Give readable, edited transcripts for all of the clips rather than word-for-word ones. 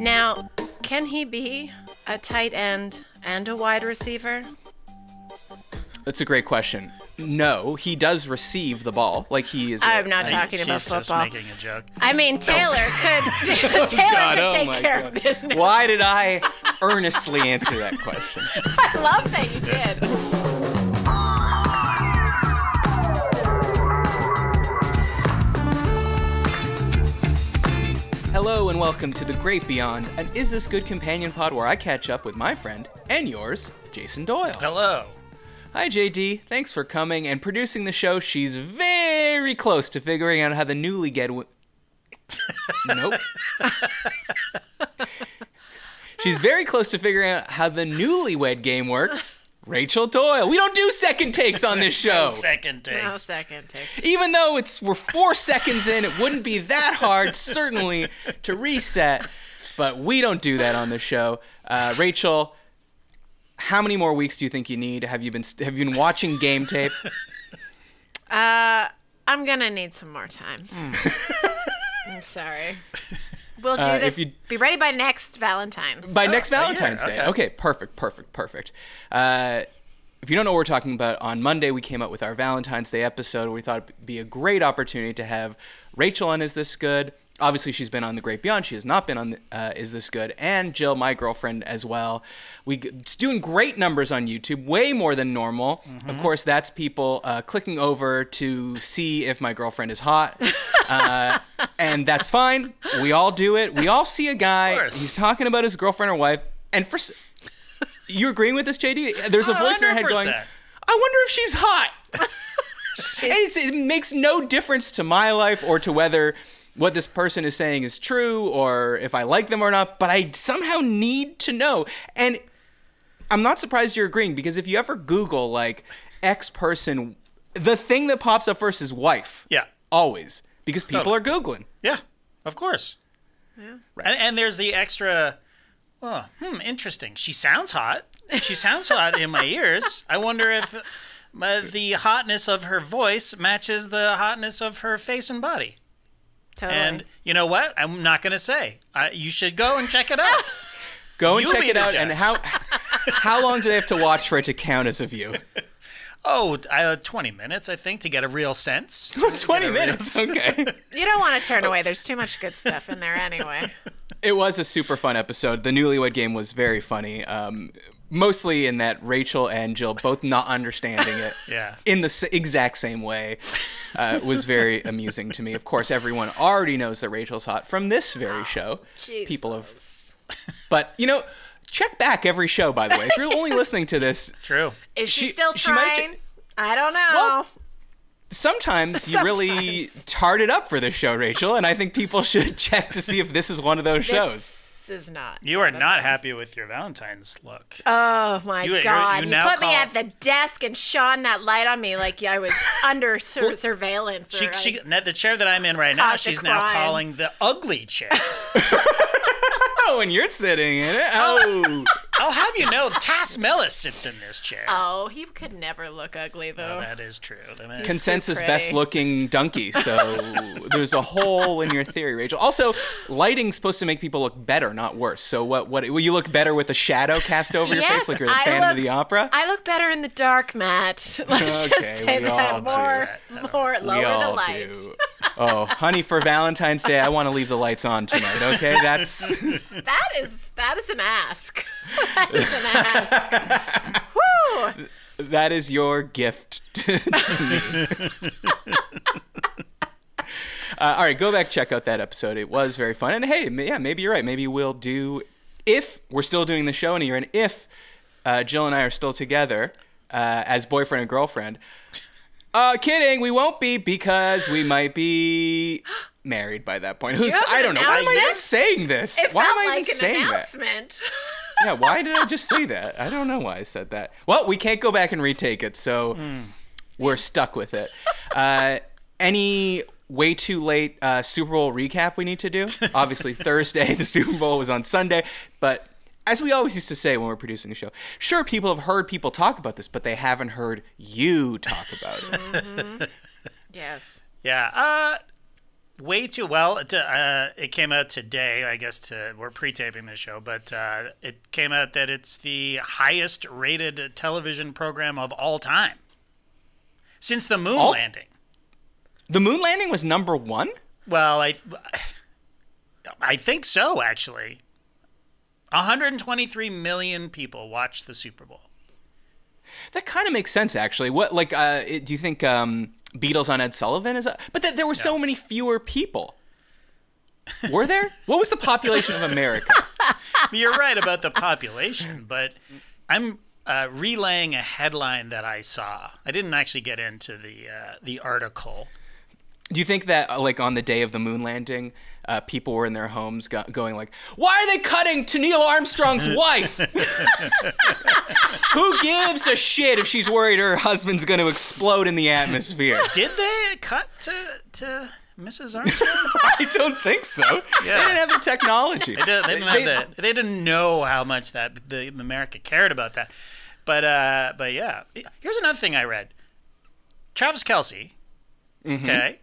Now, can he be a tight end and a wide receiver? That's a great question. No, he does receive the ball. Like he is. I'm not talking about She's football. just making a joke. I mean, Taylor could take care of business. Why did I earnestly answer that question? I love that you did. Hello and welcome to The Great Beyond, an Is This Good companion pod where I catch up with my friend and yours, Jason Doyle. Hello. Hi, JD. Thanks for coming and producing the show. She's very close to figuring out how the newlywed... Nope. She's very close to figuring out how the newlywed game works. Rachel Doyle. We don't do second takes on this show. No second takes. No second take. Even though we're 4 seconds in, it wouldn't be that hard, certainly, to reset. But we don't do that on the show. Rachel, how many more weeks do you think you need? Have you been watching game tape? I'm gonna need some more time. I'm sorry. We'll do this. Be ready by next Valentine's. By next Valentine's Day. Okay. Okay, perfect. If you don't know what we're talking about, on Monday we came out with our Valentine's Day episode where we thought it'd be a great opportunity to have Rachel on Is This Good. Obviously, she's been on The Great Beyond. She has not been on Is This Good. And Jill, my girlfriend, as well. It's doing great numbers on YouTube, way more than normal. Mm-hmm. Of course, that's people clicking over to see if my girlfriend is hot. And that's fine. We all do it. We all see a guy. He's talking about his girlfriend or wife. And you agreeing with this, JD? There's a voice in her head going, I wonder if she's hot. It makes no difference to my life or to whether what this person is saying is true or if I like them or not, but I somehow need to know. And I'm not surprised you're agreeing, because if you ever Google, like, X person, the thing that pops up first is wife. Yeah. Always. Because people are Googling. Yeah, of course. Yeah. Right. And there's the extra, interesting. She sounds hot. She sounds hot in my ears. I wonder if the hotness of her voice matches the hotness of her face and body. Totally. And you know what? I'm not going to say. You should go and check it out. Go and check it out. judge. And how long do they have to watch for it to count as a view? 20 minutes, I think, to get a real sense. 20 minutes, okay. You don't want to turn away. There's too much good stuff in there anyway. It was a super fun episode. The newlywed game was very funny. Mostly in that Rachel and Jill both not understanding it in the exact same way was very amusing to me. Of course, everyone already knows that Rachel's hot from this very show. Jesus. People have... But, check back every show, by the way. If you're only listening to this... True. Is she still trying? I don't know. Well, sometimes you really tart it up for this show, Rachel, and I think people should check to see if this is one of those shows. This is not. You are not happy with your Valentine's look. Oh, my God. You now put me at the desk and shone that light on me like I was under surveillance. The chair that I'm in right now, she's now calling the ugly chair. Oh, and you're sitting in it. Oh. I'll have you know, Tass Mellis sits in this chair. Oh, he could never look ugly, though. Oh, that is true. Consensus best-looking donkey, so there's a hole in your theory, Rachel. Also, lighting's supposed to make people look better, not worse. So what will you look better with a shadow cast over your face like you're the Phantom of the Opera? I look better in the dark, Matt. Let's just say that. More lower the light. Oh, honey, for Valentine's Day, I want to leave the lights on tonight, okay? That is an ask. That is an ask. Woo! That is your gift to me. All right, go back, check out that episode. It was very fun. And hey, maybe you're right. Maybe we'll do, if we're still doing the show in a year, and if Jill and I are still together as boyfriend and girlfriend. Kidding, we won't be, because we might be married by that point. I don't know. Why am I even saying this? Why am I even saying that? Yeah, why did I just say that? I don't know why I said that. Well, we can't go back and retake it, so we're stuck with it. Any way too late Super Bowl recap we need to do? Obviously, Thursday, the Super Bowl was on Sunday, but as we always used to say when we're producing the show, sure, people have heard people talk about this, but they haven't heard you talk about it. Mm-hmm. Yes. Yeah. way too well. It came out today, I guess. We're pre-taping this show, but it came out that it's the highest-rated television program of all time since the moon landing. The moon landing was number one? Well, I think so. Actually, 123 million people watched the Super Bowl. That kind of makes sense, actually. What, do you think Beatles on Ed Sullivan is? But there were so many fewer people. Were there? What was the population of America? You're right about the population, but I'm relaying a headline that I saw. I didn't actually get into the article. Do you think that, on the day of the moon landing, people were in their homes going like, "Why are they cutting to Neil Armstrong's wife? Who gives a shit if she's worried her husband's going to explode in the atmosphere?" Did they cut to Mrs. Armstrong? I don't think so. Yeah. They didn't have the technology. They didn't know how much that the America cared about that. But yeah. Here's another thing I read. Travis Kelce. Mm-hmm. Okay.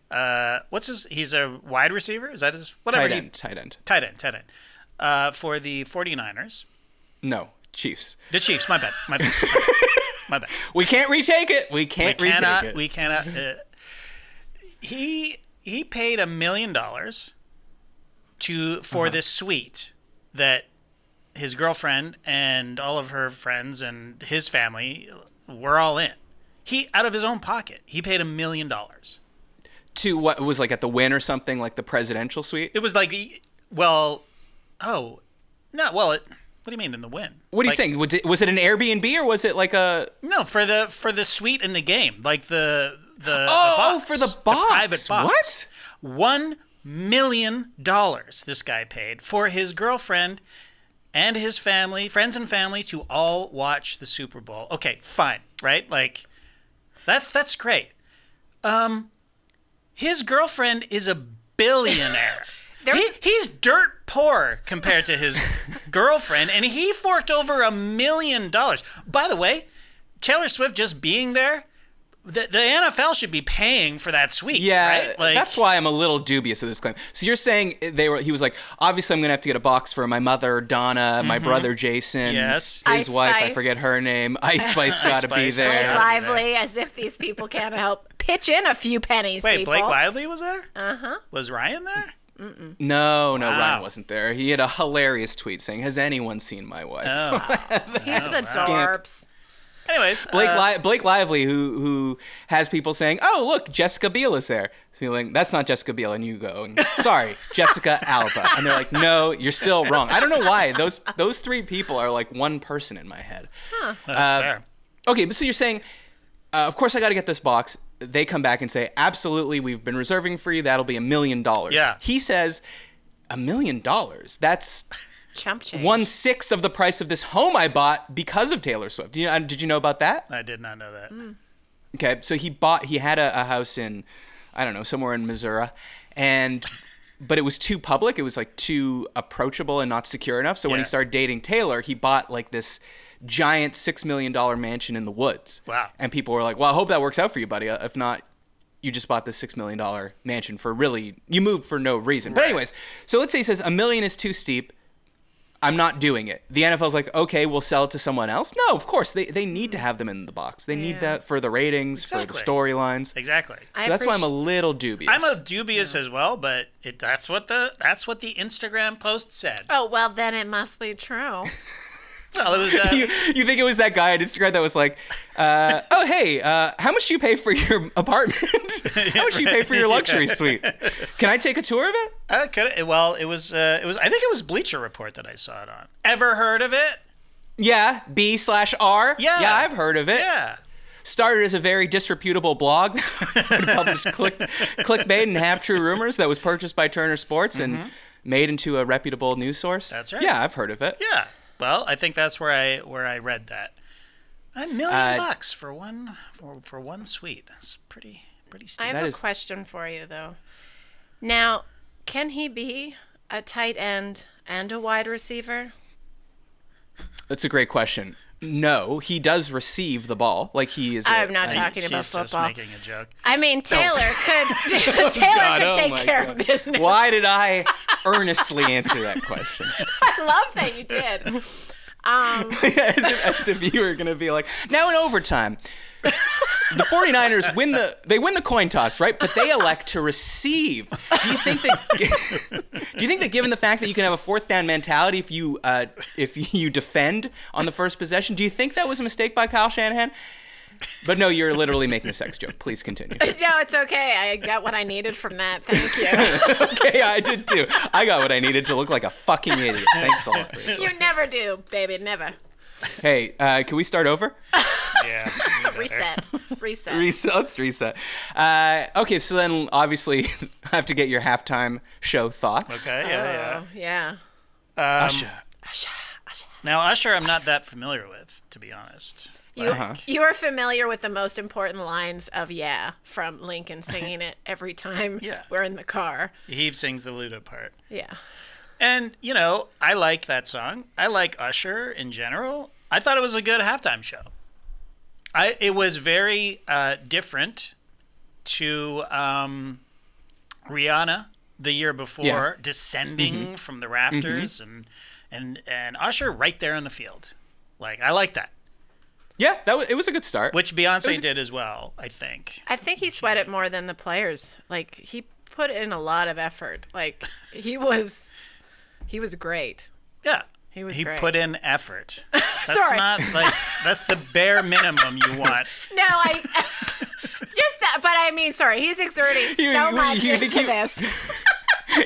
He's a wide receiver? Is that his? Whatever. Tight end. For the 49ers. No, Chiefs. The Chiefs. My bad. We can't retake it. We cannot. He paid $1 million for this suite that his girlfriend and all of her friends and his family were all in. He, out of his own pocket, he paid $1 million. To what was at the Wynn or something, like the presidential suite? It was what do you mean in the Wynn? What are you saying? Was it an Airbnb or was it like a... No, for the suite in the game, like the box, for the box. The private box. What? $1 million this guy paid for his girlfriend and his family, friends and family, to all watch the Super Bowl. Okay, fine, right? That's great. His girlfriend is a billionaire. He's dirt poor compared to his girlfriend, and he forked over $1 million. By the way, Taylor Swift just being there, the NFL should be paying for that suite. Yeah, right? That's why I'm a little dubious of this claim. So you're saying he was like, obviously I'm going to have to get a box for my mother, Donna, my brother, Jason, yes, his wife, I forget her name. Ice Spice got to be there. Blake Lively, as if these people can't help pitch in a few pennies. Wait, people. Blake Lively was there? Uh-huh. Was Ryan there? Mm-mm. No, Ryan wasn't there. He had a hilarious tweet saying, "Has anyone seen my wife?" Oh. He's a dorps. Anyways, Blake Lively, who has people saying, "Oh, look, Jessica Biel is there." Feeling that's not Jessica Biel, and you go, "Sorry, Jessica Alba," and they're like, "No, you're still wrong." I don't know why those three people are like one person in my head. Huh. That's fair. Okay, but so you're saying, of course I got to get this box. They come back and say, "Absolutely, we've been reserving for you. That'll be $1 million." Yeah. He says, $1 million. That's chump change. 1/6 of the price of this home I bought because of Taylor Swift. Did you know about that? I did not know that. Okay, so he had a house in, I don't know, somewhere in Missouri, but it was too public. It was too approachable and not secure enough. So when he started dating Taylor, he bought this giant $6 million mansion in the woods. Wow. And people were like, "Well, I hope that works out for you, buddy. If not, you just bought this $6 million mansion you moved for no reason." Right. But anyways, so let's say he says $1 million is too steep. I'm not doing it. The NFL's like, "Okay, we'll sell it to someone else." No, of course. They need to have them in the box. They need that for the ratings, for the storylines. Exactly. So that's why I'm a little dubious. I'm a dubious as well, but that's what the Instagram post said. Oh, well, then it must be true. Well, it was. You think it was that guy on Instagram that was like, "Oh, hey, how much do you pay for your apartment? How much do you pay for your luxury suite? Can I take a tour of it?" Well, it was. I think it was Bleacher Report that I saw it on. Ever heard of it? Yeah, B/R. Yeah, I've heard of it. Yeah. Started as a very disreputable blog that published clickbait and half-true rumors that was purchased by Turner Sports and made into a reputable news source. That's right. Yeah, I've heard of it. Yeah. Well, I think that's where I read that. $1 million for one suite. That's pretty steep. I have a question for you though. Now, can he be a tight end and a wide receiver? That's a great question. No, he does receive the ball. Like he is. I'm not talking about She's football. just making a joke. I mean, Taylor could take care of business. Why did I earnestly answer that question? I love that you did. As if you were going to be like, now in overtime, the 49ers win the coin toss, right? But they elect to receive. Do you think that given the fact that you can have a fourth down mentality if you defend on the first possession, do you think that was a mistake by Kyle Shanahan? But no, you're literally making a sex joke. Please continue. No, it's okay. I got what I needed from that. Thank you. Okay, I did too. I got what I needed to look like a fucking idiot. Thanks a lot, Rachel. You never do, baby. Never. Hey, can we start over? Yeah. Reset. Let's reset. Okay, so then obviously I have to get your halftime show thoughts. Okay, Yeah. Usher. Now, Usher, I'm not that familiar with, to be honest. You are familiar with the most important lines of "Yeah" from Lincoln singing it every time we're in the car. He sings the Luda part. Yeah. And, I like that song. I like Usher in general. I thought it was a good halftime show. It was very different to Rihanna the year before, descending from the rafters, and Usher right there on the field. Like, I like that. Yeah, it was a good start. Which Beyonce did as well, I think. I think he sweat it more than the players. Like, he put in a lot of effort. Like, he was great. Yeah. He great. Put in effort. That's not like that's the bare minimum you want. No, just that. But I mean, sorry, he's exerting so much into this.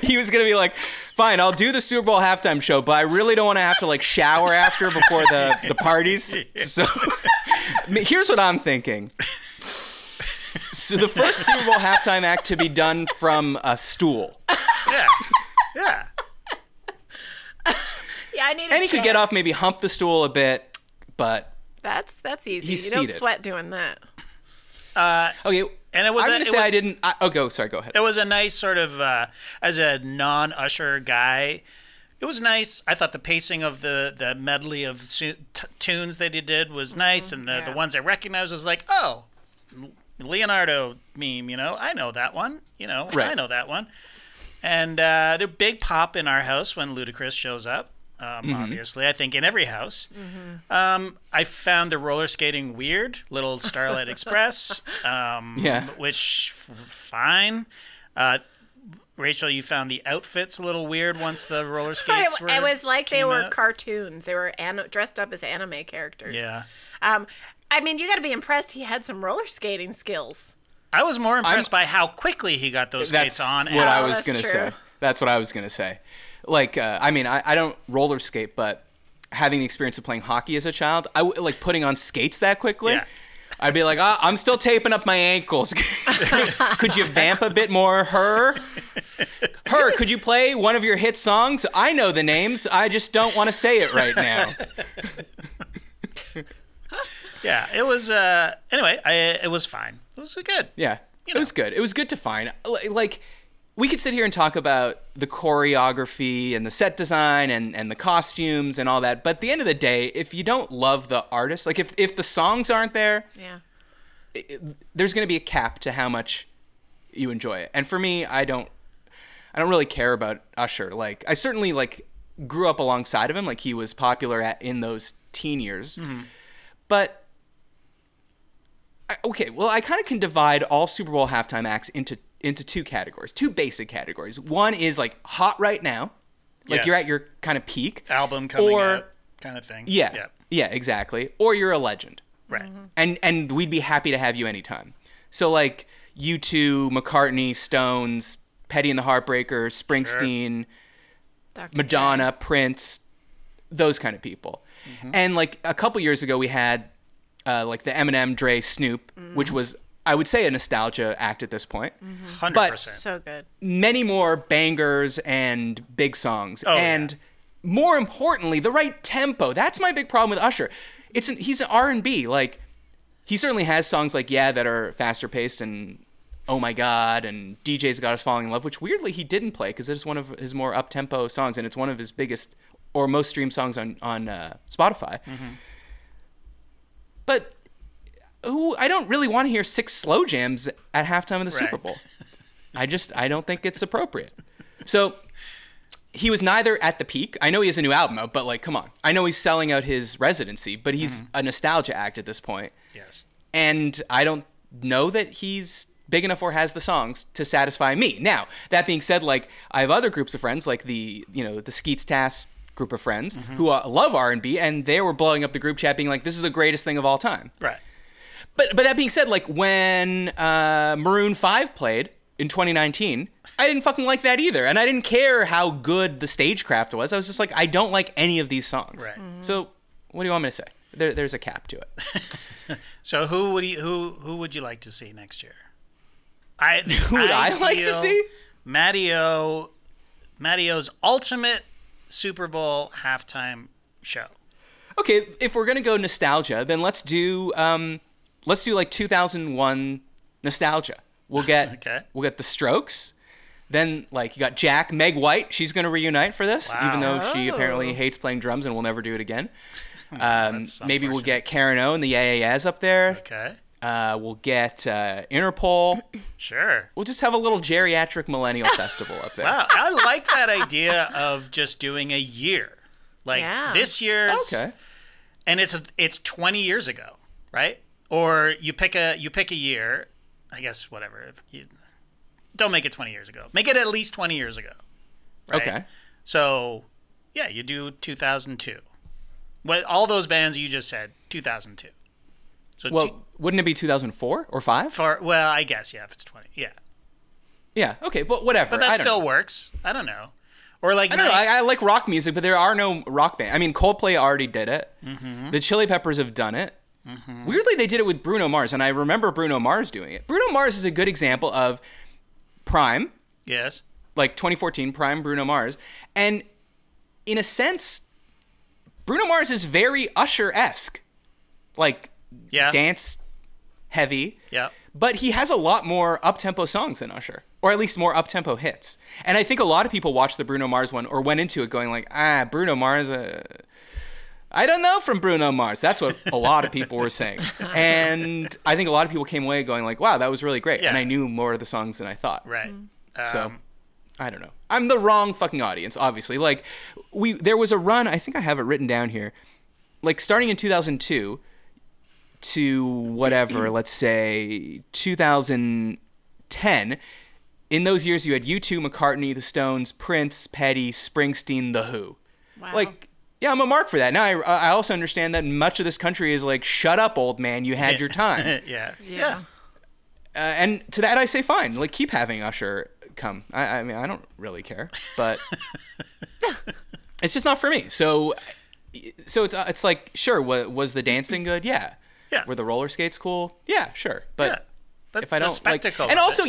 He was gonna be like, "Fine, I'll do the Super Bowl halftime show, but I really don't want to have to shower after before the parties." So here's what I'm thinking. So the first Super Bowl halftime act to be done from a stool. Yeah. Yeah, I need. And he could get off, maybe hump the stool a bit, but that's easy. He's you seated. Don't sweat doing that. Okay, and it was. I'm gonna say I didn't. Sorry, go ahead. It was a nice sort of as a non-Usher guy. It was nice. I thought the pacing of the medley of tunes that he did was nice, and the ones I recognized was like, oh, Leonardo meme. I know that one. Right. I know that one. And they're big pop in our house when Ludacris shows up. Obviously, I think in every house. I found the roller skating weird, little Starlight Express, which fine. Rachel, you found the outfits a little weird once the roller skates were. It was like they were cartoons. They were dressed up as anime characters. Yeah. I mean, you got to be impressed. He had some roller skating skills. I was more impressed by how quickly he got those skates on. That's what I was going to say. That's what I was going to say. Like, I mean, I don't roller skate, but having the experience of playing hockey as a child, like putting on skates that quickly. Yeah. I'd be like, I'm still taping up my ankles. Could you vamp a bit more? Her, could you play one of your hit songs? I know the names. I just don't want to say it right now. Yeah, it was, anyway, it was fine. It was good. Yeah, it was good. It was good to find. Like, we could sit here and talk about the choreography and the set design and the costumes and all that, but at the end of the day, if you don't love the artist, like if the songs aren't there, there's going to be a cap to how much you enjoy it. And for me, I don't really care about Usher. Like, I certainly grew up alongside of him, like he was popular in those teen years, but. Okay, well, I kind of can divide all Super Bowl halftime acts into two basic categories. One is hot right now, you're at your kind of peak album coming out kind of thing. Yeah, exactly. Or you're a legend, right? And we'd be happy to have you anytime. So U2, McCartney, Stones, Petty and the Heartbreakers, Springsteen, Madonna, Prince, those kind of people. And a couple years ago, we had. The Eminem, Dre, Snoop, which was, I would say, a nostalgia act at this point. 100%. But so good. Many more bangers and big songs. More importantly, the right tempo. That's my big problem with Usher. He's an R&B. He certainly has songs that are faster paced and Oh My God and DJ's Got Us Falling in Love, which weirdly he didn't play because it's one of his more up-tempo songs and it's one of his biggest or most streamed songs on Spotify. But I don't really want to hear 6 slow jams at halftime of the Super Bowl. I don't think it's appropriate. So he was neither at the peak. I know he has a new album out, but like, come on. I know he's selling out his residency, but he's a nostalgia act at this point. Yes. And I don't know that he's big enough or has the songs to satisfy me. Now, that being said, like, I have other groups of friends, like the Skeets Task group of friends who love R&B, and they were blowing up the group chat being like, this is the greatest thing of all time. Right. But that being said, like, when Maroon 5 played in 2019, I didn't fucking like that either. And I didn't care how good the stagecraft was. I was just like, I don't like any of these songs. Right. So what do you want me to say? There's a cap to it. So who would you like to see next year? Who would I like to see? Matty-O's ultimate Super Bowl halftime show. Okay, if we're gonna go nostalgia, then let's do like 2001 nostalgia. We'll get the Strokes. Then like you got Jack, Meg White. She's gonna reunite for this, even though she apparently hates playing drums and will never do it again. Maybe we'll get Karen O and the Yeah up there. Okay. We'll get Interpol. Sure. We'll just have a little geriatric millennial festival up there. Wow, I like that idea of just doing a year, like this year's. Okay. And it's 20 years ago, right? Or you pick a year. I guess whatever. If you don't make it 20 years ago, make it at least 20 years ago. Right? Okay. So yeah, you do 2002. What all those bands you just said, 2002. So wouldn't it be 2004 or 5? Well, I guess if it's 20, yeah. Yeah. Okay, but whatever. But that still works. I don't know. Or like I don't know. I like rock music, but there are no rock bands. I mean, Coldplay already did it. Mm-hmm. The Chili Peppers have done it. Mm-hmm. Weirdly, they did it with Bruno Mars, and I remember Bruno Mars doing it. Bruno Mars is a good example of Prime. Yes. Like 2014 Prime Bruno Mars. And in a sense, Bruno Mars is very Usher-esque. Like, dance heavy. Yeah. But he has a lot more up-tempo songs than Usher, or at least more up-tempo hits. And I think a lot of people watched the Bruno Mars one or went into it going like, Bruno Mars, I don't know from Bruno Mars. That's what a lot of people were saying. And I think a lot of people came away going like, wow, that was really great. Yeah. And I knew more of the songs than I thought. Right. So, I don't know. I'm the wrong fucking audience, obviously. Like, there was a run, I think I have it written down here, like starting in 2002 to whatever, let's say 2010. In those years, you had U2, McCartney, The Stones, Prince, Petty, Springsteen, The Who. Wow. Like, yeah, I'm a mark for that. Now, I also understand that much of this country is like, shut up, old man, you had your time. Yeah. And to that, I say, fine. Like, keep having Usher come. I mean, I don't really care, but it's just not for me. So it's like, sure, was the dancing good? Yeah. Were the roller skates cool? Yeah, sure. But if I don't spectacle, like, and also,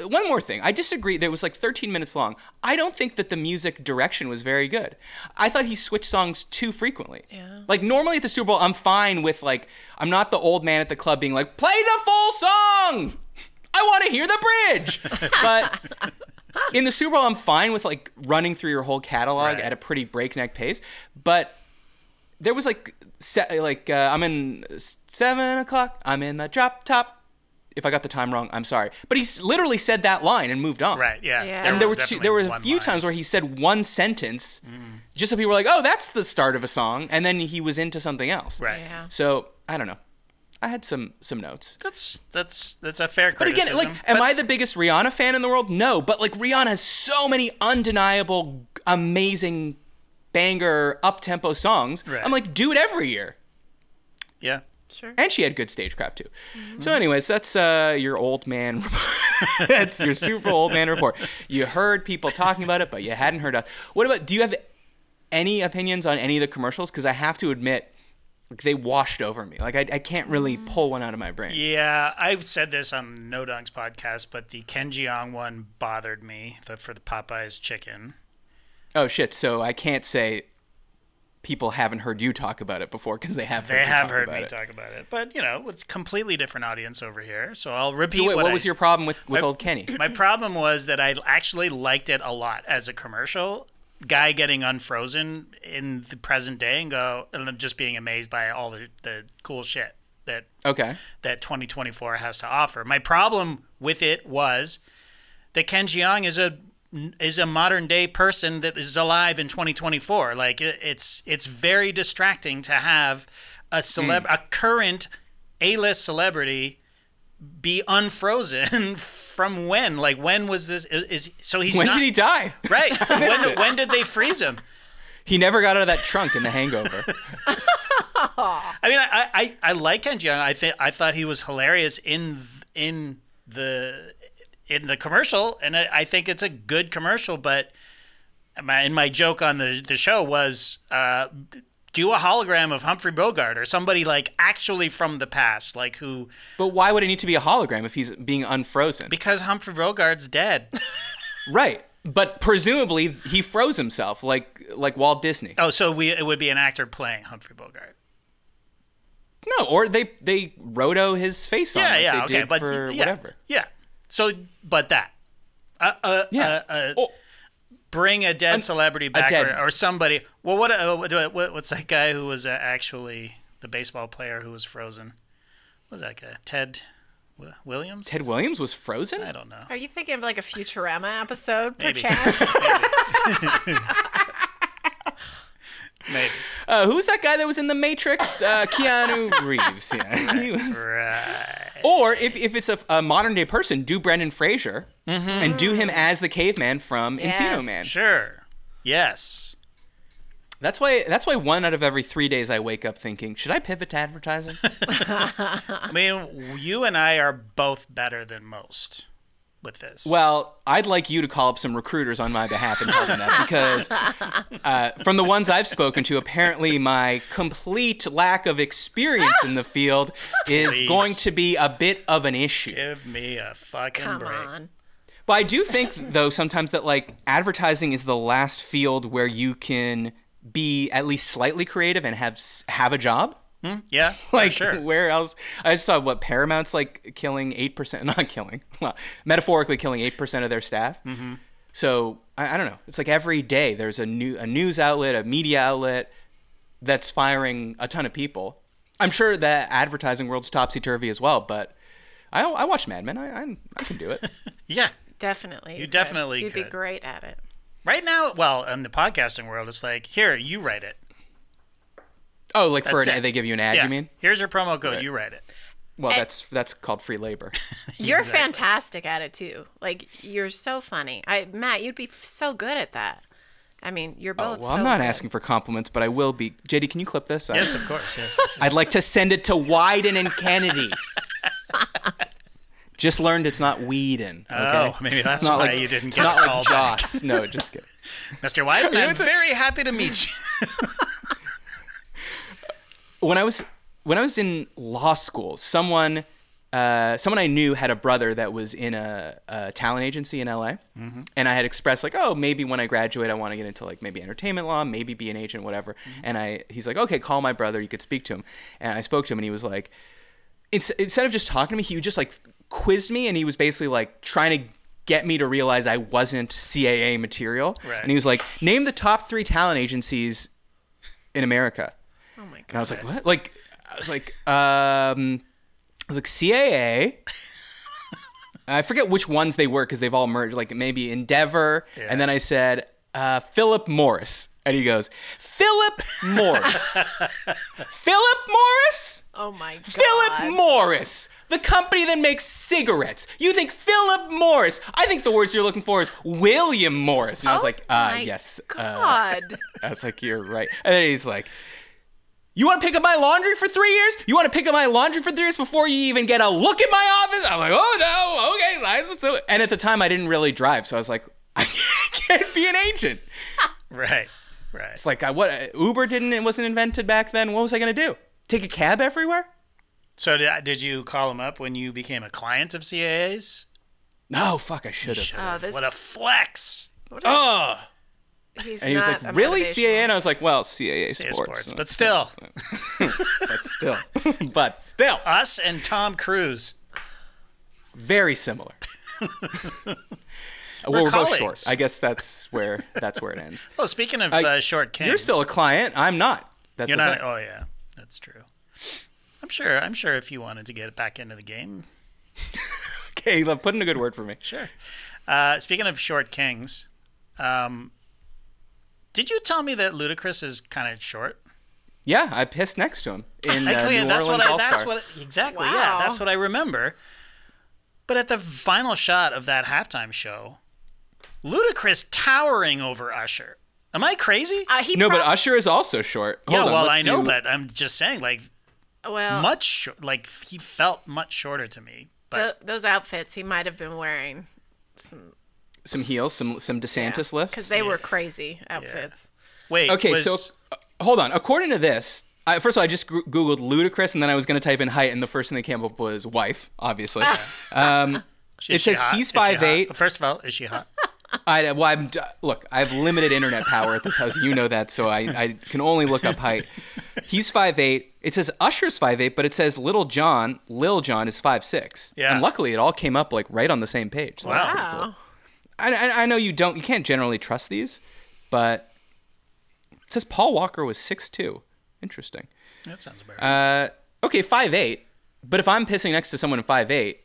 one more thing. I disagree. There was like 13 minutes long. I don't think that the music direction was very good. I thought he switched songs too frequently. Yeah. Like normally at the Super Bowl, I'm fine with like, I'm not the old man at the club being like, play the full song. I want to hear the bridge. But in the Super Bowl, I'm fine with like running through your whole catalog at a pretty breakneck pace. But there was like I'm in 7 o'clock. I'm in the drop top. If I got the time wrong, I'm sorry. But he literally said that line and moved on. Right. Yeah. And there were a few times where he said one sentence, just so people were like, "Oh, that's the start of a song," and then he was into something else. Right. Yeah. So I don't know. I had some notes. That's a fair criticism. But again, like, am I the biggest Rihanna fan in the world? No. But like, Rihanna has so many undeniable, amazing, banger up-tempo songs. Right. I'm like, do it every year. Yeah. Sure. And she had good stagecraft too. Mm-hmm. So anyways, that's your old man that's your super old man report. You heard people talking about it, but you hadn't heard us. What about, do you have any opinions on any of the commercials? Because I have to admit, like, they washed over me. Like, I can't really pull one out of my brain. Yeah, I've said this on No Dunks podcast, but the Ken Jeong one bothered me for the Popeyes chicken. Oh, shit. So I can't say people haven't heard you talk about it before because they have heard me talk about it. But, it's a completely different audience over here. So I'll repeat so wait, what was your problem with old Kenny? My problem was that I actually liked it a lot as a commercial. Guy getting unfrozen in the present day and just being amazed by all the cool shit. that Okay. that 2024 has to offer. My problem with it was that Ken Jeong is a modern day person that is alive in 2024. Like it's very distracting to have a current A-list celebrity be unfrozen from when? Like when was this? When did he die? Right. when did they freeze him? He never got out of that trunk in The Hangover. I mean, I like Ken Jeong. I thought he was hilarious in the commercial, and I think it's a good commercial. But my joke on the show was do a hologram of Humphrey Bogart or somebody like actually from the past, like who. But why would it need to be a hologram if he's being unfrozen? Because Humphrey Bogart's dead. Right. But presumably he froze himself like Walt Disney. Oh, so it would be an actor playing Humphrey Bogart. No, or they roto his face on. Yeah, okay, but whatever. Yeah. So, but that. Bring a dead celebrity back or somebody. Well, what's that guy who was actually the baseball player who was frozen? What was that guy? Ted Williams? Ted Williams was frozen? I don't know. Are you thinking of like a Futurama episode, Maybe. perchance? Maybe. Who's that guy that was in The Matrix? Keanu Reeves. Yeah, he was. Right. Or if it's a modern day person, do Brendan Fraser and do him as the caveman from Encino Man. Sure. Yes. That's why 1 out of every 3 days I wake up thinking, should I pivot to advertising? I mean, you and I are both better than most with this. Well, I'd like you to call up some recruiters on my behalf and tell them that, because from the ones I've spoken to, apparently my complete lack of experience in the field is going to be a bit of an issue. Give me a fucking break. Come on. But I do think, though, sometimes that like advertising is the last field where you can be at least slightly creative and have a job. Yeah, like sure. Where else? I just saw Paramount's like killing 8%, not killing, well, metaphorically killing 8% of their staff. Mm-hmm. So I don't know. It's like every day there's a news outlet, a media outlet that's firing a ton of people. I'm sure that advertising world's topsy-turvy as well, but I watch Mad Men. I can do it. Yeah. Definitely. You definitely You'd could. be great at it. Right now, well, in the podcasting world, it's like, here, you write it. Oh, like they give you an ad, yeah. you mean? Here's your promo code. Right. You write it. Well, that's called free labor. You're fantastic at it too. Like you're so funny. Matt, you'd be so good at that. I mean, you're both. Well, so I'm not good. asking for compliments, but I will be. JD, can you clip this? Yes, of course. Yes. I'd like to send it to Wyden and Kennedy. Just learned it's not Whedon. Okay? Oh, maybe that's not why like, you didn't it's get not a like call back. Joss. No, just kidding. Mr. Wyden, I'm very happy to meet you. When I was in law school, someone I knew had a brother that was in a talent agency in LA, and I had expressed like, oh, maybe when I graduate, I want to get into like maybe entertainment law, maybe be an agent, whatever. And he's like, okay, call my brother. You could speak to him. And I spoke to him, and he was like, instead of just talking to me, he would just like quizzed me, and he was basically like trying to get me to realize I wasn't CAA material. Right. And he was like, name the top 3 talent agencies in America. Oh my god. And I was like, what? Like, I was like CAA. I forget which ones they were because they've all merged. Like maybe Endeavor. Yeah. And then I said Philip Morris. And he goes, Philip Morris. Philip Morris? Oh my god. Philip Morris. The company that makes cigarettes. You think Philip Morris. I think the words you're looking for is William Morris. And I was like, yes. God. I was like, you're right. And then he's like, you want to pick up my laundry for 3 years? You want to pick up my laundry for 3 years before you even get a look at my office? I'm like, oh, no, okay. And at the time, I didn't really drive. So I was like, I can't be an agent. Right. It's like, Uber wasn't invented back then. What was I going to do? Take a cab everywhere? So did you call him up when you became a client of CAA's? No, fuck, I should have. What a flex. And he was like, really? motivational. CAA? And I was like, well, CAA Sports. But still. But still. Us and Tom Cruise. Very similar. We're both short. I guess that's where it ends. Oh, speaking of short kings. You're still a client. I'm not. You're not. Oh, yeah. That's true. I'm sure if you wanted to get back into the game. Okay, put in a good word for me. Sure. Speaking of short kings, did you tell me that Ludacris is kind of short? Yeah, I pissed next to him in New Orleans All-Star. Exactly. Wow. Yeah, that's what I remember. But at the final shot of that halftime show, Ludacris towering over Usher. Am I crazy? But Usher is also short. Hold on, I know, but I'm just saying, like, he felt much shorter to me. But those outfits he might have been wearing some heels, some DeSantis lifts, because they were crazy outfits. Yeah. Wait. Okay, so hold on. According to this, first of all, I just Googled Ludacris, and then I was going to type in height, and the first thing that came up was wife, obviously. It says he's 5'8". First of all, is she hot? Look, I have limited internet power at this house. You know that, so I can only look up height. He's 5'8". It says Usher's 5'8", but it says Lil Jon is 5'6". Yeah. And luckily, it all came up like right on the same page. So wow. That's pretty cool. I know you can't generally trust these, but it says Paul Walker was 6'2". Interesting. That sounds about right. Okay, 5'8", but if I'm pissing next to someone 5'8",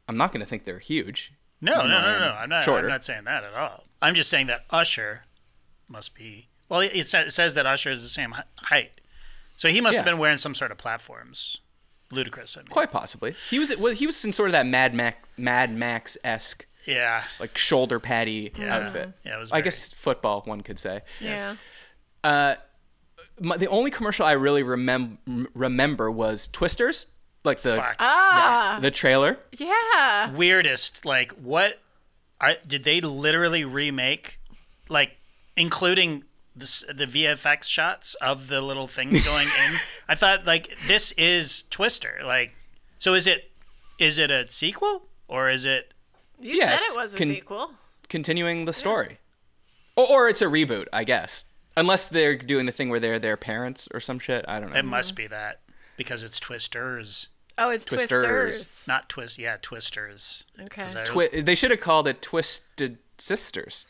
I'm not going to think they're huge. No. I'm not saying that at all. I'm just saying that Usher must be. Well, it says that Usher is the same height, so he must have been wearing some sort of platforms. Ludacris, I mean. Quite possibly. He was in sort of that Mad Max-esque, like shoulder paddy outfit. Yeah, it was. I guess football, one could say. Yes. The only commercial I really remember was Twisters. Like the trailer. Yeah. Weirdest. Like, what did they literally remake? Like, including the VFX shots of the little things going in. I thought, like, this is Twister. Like, so is it a sequel or is it? You said it was a sequel. Continuing the story, or it's a reboot, I guess. Unless they're doing the thing where they're their parents or some shit. I don't know. It must be that. Because it's Twisters. Oh, it's Twisters. Not Twist. Yeah, Twisters. Okay. They should have called it Twisted Sisters.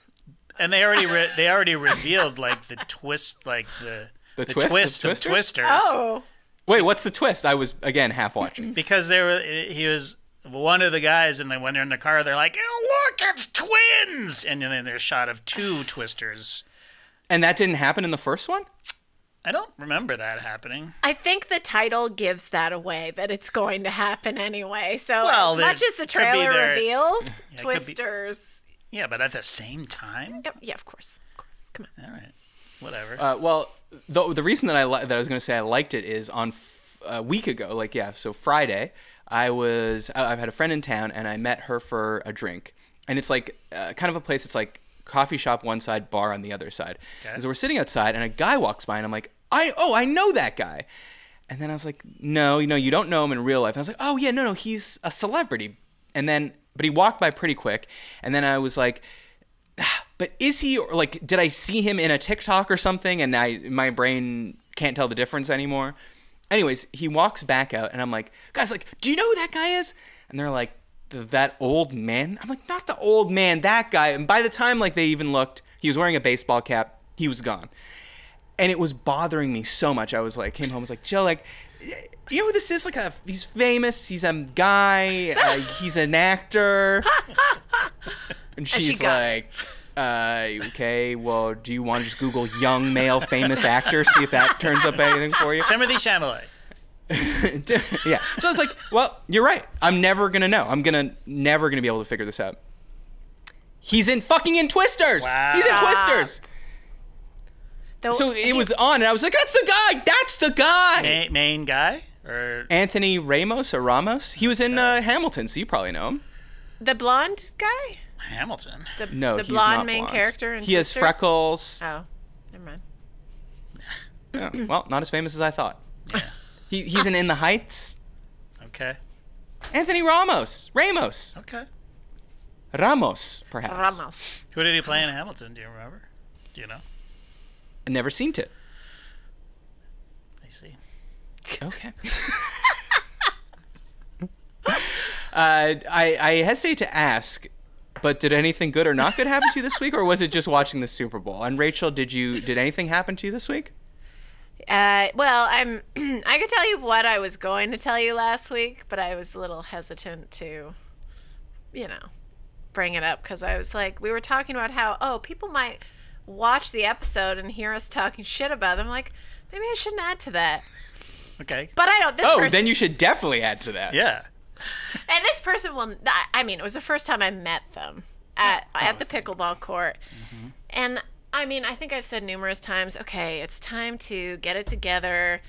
And they already revealed like the twist, like the twist of Twisters. Oh. Wait, what's the twist? I was again half watching. Because he was one of the guys, and then when they're in the car, they're like, "Oh, look, it's twins!" And then there's a shot of two Twisters. And that didn't happen in the first one? I don't remember that happening. I think the title gives that away, that it's going to happen anyway. So as much as the trailer reveals, Twisters. Yeah, but at the same time? Yeah, of course. Come on. All right. Whatever. Well, the reason that I was going to say I liked it is on a week ago, so Friday, I've had a friend in town, and I met her for a drink. And it's like kind of a place, it's like coffee shop one side, bar on the other side. Okay. And so we're sitting outside, and a guy walks by, and I'm like, I know that guy. And then I was like, no, you don't know him in real life. And I was like, oh yeah, no, he's a celebrity. But he walked by pretty quick, and then I was like, but is he, or like, did I see him in a TikTok or something, and my brain can't tell the difference anymore? Anyways, he walks back out, and I'm like, guys, like, do you know who that guy is? And they're like, that old man? I'm like, not the old man, that guy. And by the time like they even looked, he was wearing a baseball cap, he was gone. And it was bothering me so much. I was like, came home, I was like, Jill, like, you know who this is? Like, he's famous, he's a guy, he's an actor. And she's like, okay, well, do you want to just Google young male famous actor, see if that turns up anything for you? Timothy Chalamet. Yeah. So I was like, well, you're right. I'm never going to know. I'm never going to be able to figure this out. He's in Twisters. Wow. He's in Twisters. So it was on, and I was like, that's the guy. Main guy? Or Anthony Ramos? He was in Hamilton, so you probably know him. The blonde guy? Hamilton. The blonde main character in He has freckles. Oh, never mind. Yeah, well, not as famous as I thought. Yeah. He's in the Heights. Okay. Anthony Ramos. Okay. Ramos, perhaps. Who did he play in Hamilton? Do you remember? Do you know? I've never seen it. I see. Okay. I hesitate to ask, but did anything good or not good happen to you this week, or was it just watching the Super Bowl? And Rachel, did anything happen to you this week? Well, I could tell you what I was going to tell you last week, but I was a little hesitant to, bring it up because I was like, we were talking about how, people might watch the episode and hear us talking shit about them. Like, maybe I shouldn't add to that. Okay. But I don't. Then you should definitely add to that. Yeah. And this person will. I mean, it was the first time I met them at the pickleball court, and I mean, I think I've said numerous times, okay, it's time to get it together.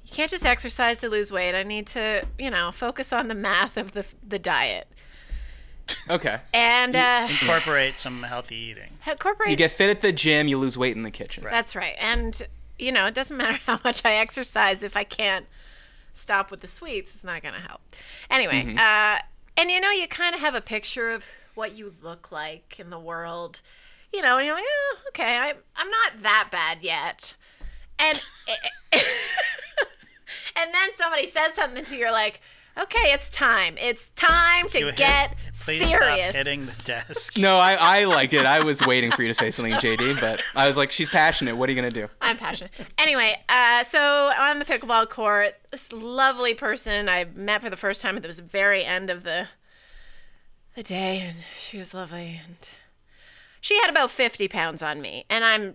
You can't just exercise to lose weight. I need to, focus on the math of the diet. Okay. And incorporate some healthy eating. You get fit at the gym, you lose weight in the kitchen. Right. That's right. And, it doesn't matter how much I exercise if I can't stop with the sweets, it's not going to help. Anyway, and you kind of have a picture of what you look like in the world, and you're like, oh, okay, I'm not that bad yet. And and then somebody says something to you, you're like, okay, it's time. It's time to get serious. Please stop hitting the desk. No, I liked it. I was waiting for you to say something, JD, but I was like, she's passionate. What are you going to do? I'm passionate. Anyway, so on the pickleball court, this lovely person I met for the first time at the very end of the day, and she was lovely, and she had about 50 pounds on me, and I'm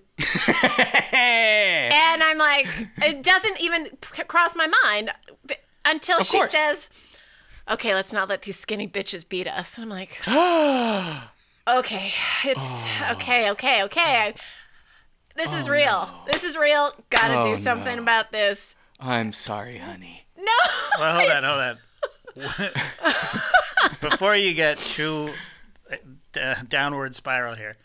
like, it doesn't even cross my mind until she says, okay, let's not let these skinny bitches beat us. And I'm like, okay, it's okay. This is real. No. This is real. Gotta do something about this. I'm sorry, honey. No. Well, hold on. Before you get too downward spiral here,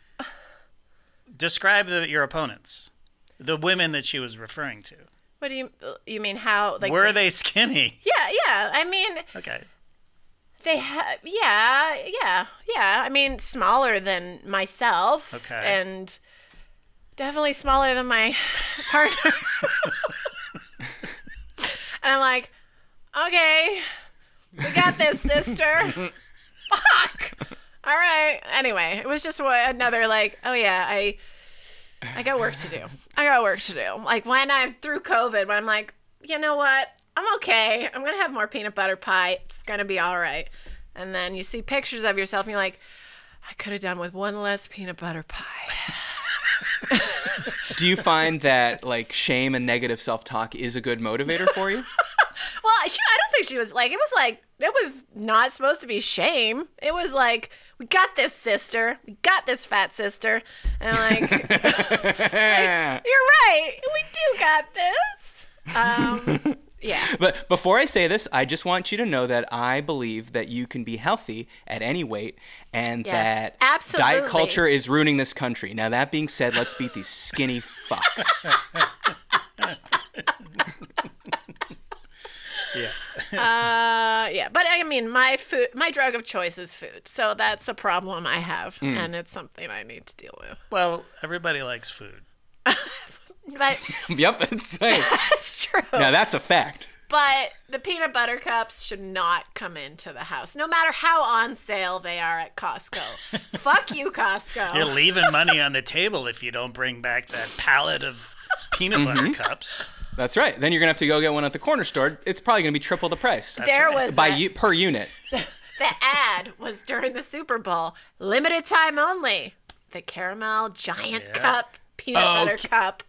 describe your opponents, the women that she was referring to. What do you mean? How were they skinny? Yeah. I mean, okay. They yeah. I mean, smaller than myself. Okay. And definitely smaller than my partner. And I'm like, okay, we got this, sister. Fuck. All right. Anyway, it was just another like, oh yeah, I got work to do. Like when I'm through COVID, when I'm like, you know what? I'm okay. I'm going to have more peanut butter pie. It's going to be all right. And then you see pictures of yourself and you're like, I could have done with one less peanut butter pie. Do you find that like shame and negative self-talk is a good motivator for you? Well, I don't think she was like, it was not supposed to be shame. It was like, we got this, sister. We got this, fat sister. And I'm like, you're right. We do got this. Yeah. But before I say this, I just want you to know that I believe that you can be healthy at any weight and that absolutely. Diet culture is ruining this country. Now, that being said, let's beat these skinny fucks. Yeah. But I mean, my drug of choice is food. So that's a problem I have. And it's something I need to deal with. Well, everybody likes food. But yep, that's true. Now that's a fact. But the peanut butter cups should not come into the house, no matter how on sale they are at Costco. Fuck you, Costco. You're leaving money on the table if you don't bring back that pallet of peanut butter cups. That's right. Then you're gonna have to go get one at the corner store. It's probably gonna be triple the price. Per unit. The ad was during the Super Bowl, limited time only. The caramel giant cup peanut butter cup.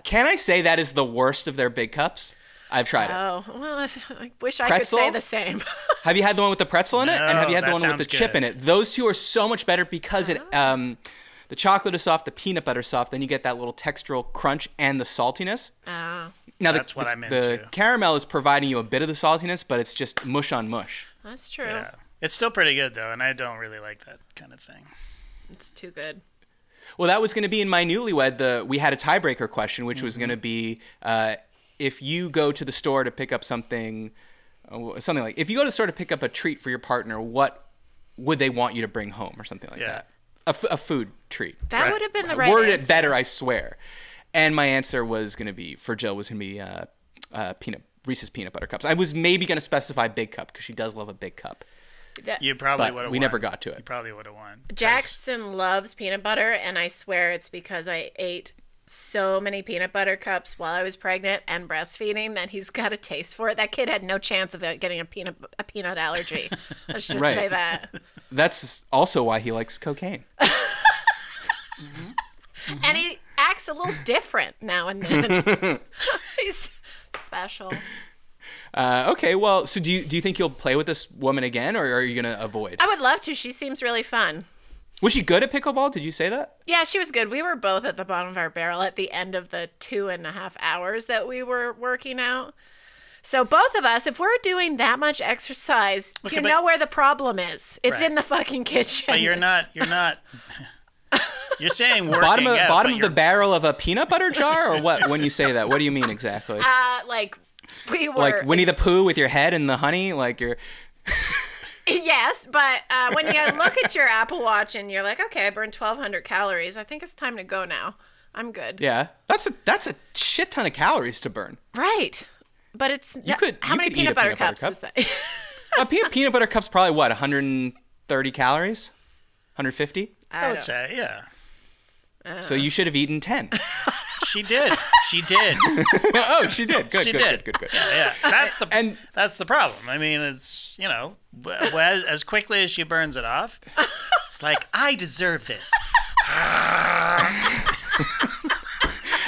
Can I say that is the worst of their big cups? I've tried it. Oh, well, I wish I could say the same. Have you had the one with the pretzel in it? No, and have you had the one with the good. chip in it? Those two are so much better because the chocolate is soft, the peanut butter is soft, then you get that little textural crunch and the saltiness. Oh. Now, that's what I'm into. The caramel is providing you a bit of the saltiness, but it's just mush on mush. That's true. Yeah. It's still pretty good, though, and I don't really like that kind of thing. It's too good. Well, that was going to be in my newlywed. We had a tiebreaker question, which was going to be if you go to the store to pick up something like, if you go to the store to pick up a treat for your partner, what would they want you to bring home or something like that? A food treat. That would have been the right Worded answer. it better, I swear. And my answer was going to be, for Jill, was going to be Reese's peanut butter cups. I was maybe going to specify big cup because she does love a big cup. You probably would have won. We never got to it. You probably would have won. Jackson loves peanut butter, and I swear it's because I ate so many peanut butter cups while I was pregnant and breastfeeding that he's got a taste for it. That kid had no chance of getting a peanut allergy. Let's just say that. That's also why he likes cocaine. And he acts a little different now and then. He's special. Okay, well, so do you think you'll play with this woman again, or are you going to avoid? I would love to. She seems really fun. Was she good at pickleball? Did you say that? Yeah, she was good. We were both at the bottom of our barrel at the end of the 2.5 hours that we were working out. So both of us, if we're doing that much exercise, you know where the problem is. It's in the fucking kitchen. But you're not. You're saying working bottom of the barrel of a peanut butter jar, or what? When you say that, what do you mean exactly? Like we were like Winnie the Pooh with your head in the honey, like you're. Yes, but when you look at your Apple Watch and you're like, okay, I burned 1,200 calories. I think it's time to go now. I'm good. Yeah, that's a shit ton of calories to burn. Right, but it's how many eat peanut a butter cups is that? A peanut butter cup's probably what, 130 calories, 150. I would say, yeah. So you should have eaten 10. She did. Oh, she did. Good. She good. did. Good. Yeah. That's the problem. I mean, it's as quickly as she burns it off, it's like, I deserve this.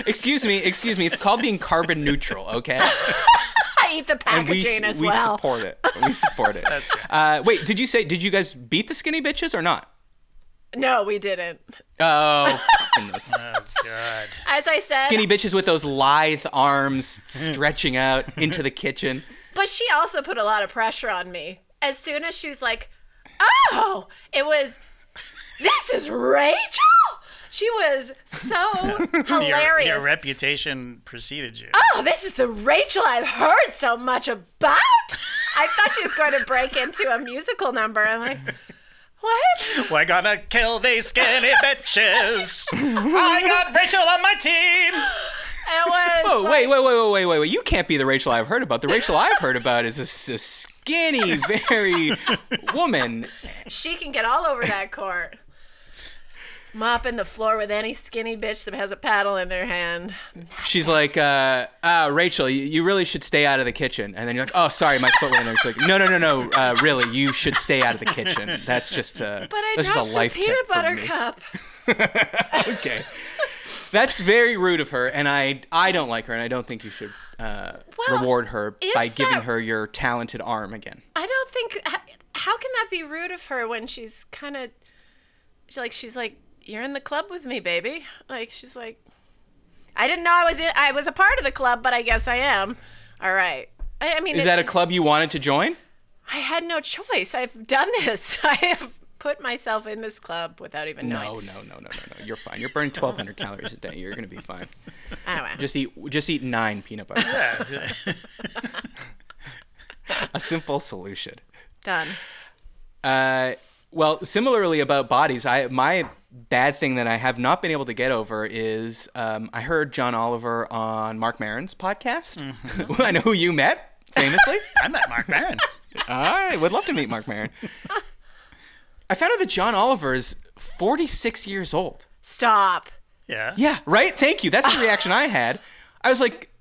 Excuse me. It's called being carbon neutral. Okay. I eat the packaging as well. We support it. That's right. Wait, did you guys beat the skinny bitches or not? No, we didn't. Oh, goodness. Oh, God. As I said, Skinny bitches with those lithe arms stretching out into the kitchen. But she also put a lot of pressure on me. As soon as she was like, oh, it was, this is Rachel? She was so hilarious. Your reputation preceded you. Oh, this is the Rachel I've heard so much about. I thought she was going to break into a musical number. I'm like, what? We're gonna kill these skinny bitches. I got Rachel on my team. It was. Oh, wait. You can't be the Rachel I've heard about. The Rachel I've heard about is a skinny, very woman. She can get all over that court. Mopping the floor with any skinny bitch that has a paddle in their hand. She's like, Rachel, you really should stay out of the kitchen. And then you're like, oh, sorry, my foot went in there. She's like, no, really, you should stay out of the kitchen. That's just a, but I that's just a life tip peanut from butter me. cup. Okay. That's very rude of her, and I don't like her, and I don't think you should reward her by giving her your talented arm again. I don't think, how can that be rude of her when she's kind of, she's like, you're in the club with me, baby. Like, she's like, I didn't know I was a part of the club, but I guess I am. All right. I mean, is that a club you wanted to join? I had no choice. I've done this. I have put myself in this club without even knowing. No. You're fine. You're burning 1,200 calories a day. You're gonna be fine. Anyway. Just eat 9 peanut butter cups. Yeah. A simple solution. Done. Well, similarly about bodies, my bad thing that I have not been able to get over is I heard John Oliver on Mark Maron's podcast. Mm-hmm. I know who you met, famously. I met Mark Maron. I would love to meet Mark Maron. I found out that John Oliver is 46 years old. Stop. Yeah. Yeah, right? Thank you. That's the reaction I had. I was like,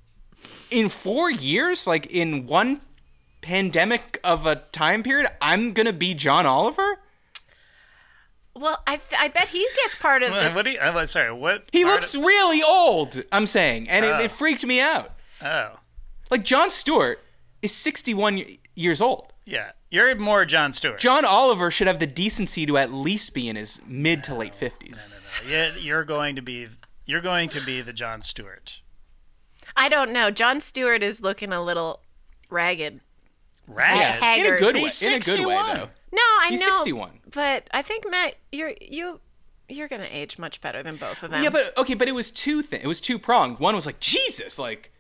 in 4 years, like in one pandemic of a time period, I'm going to be John Oliver? Well, I bet he gets part of this. What? He looks really old, I'm saying, and it freaked me out. Oh. Like, Jon Stewart is 61 years old. Yeah. You're more Jon Stewart. John Oliver should have the decency to at least be in his mid to late 50s. No. Yeah, you're going to be the Jon Stewart. I don't know. Jon Stewart is looking a little ragged. Ragged? Haggard. In a good way. He's In a good way, 61. though. No, I He's know. 61. But I think, Matt, you're gonna age much better than both of them. Yeah, but it was it was two-pronged. One was like, Jesus, like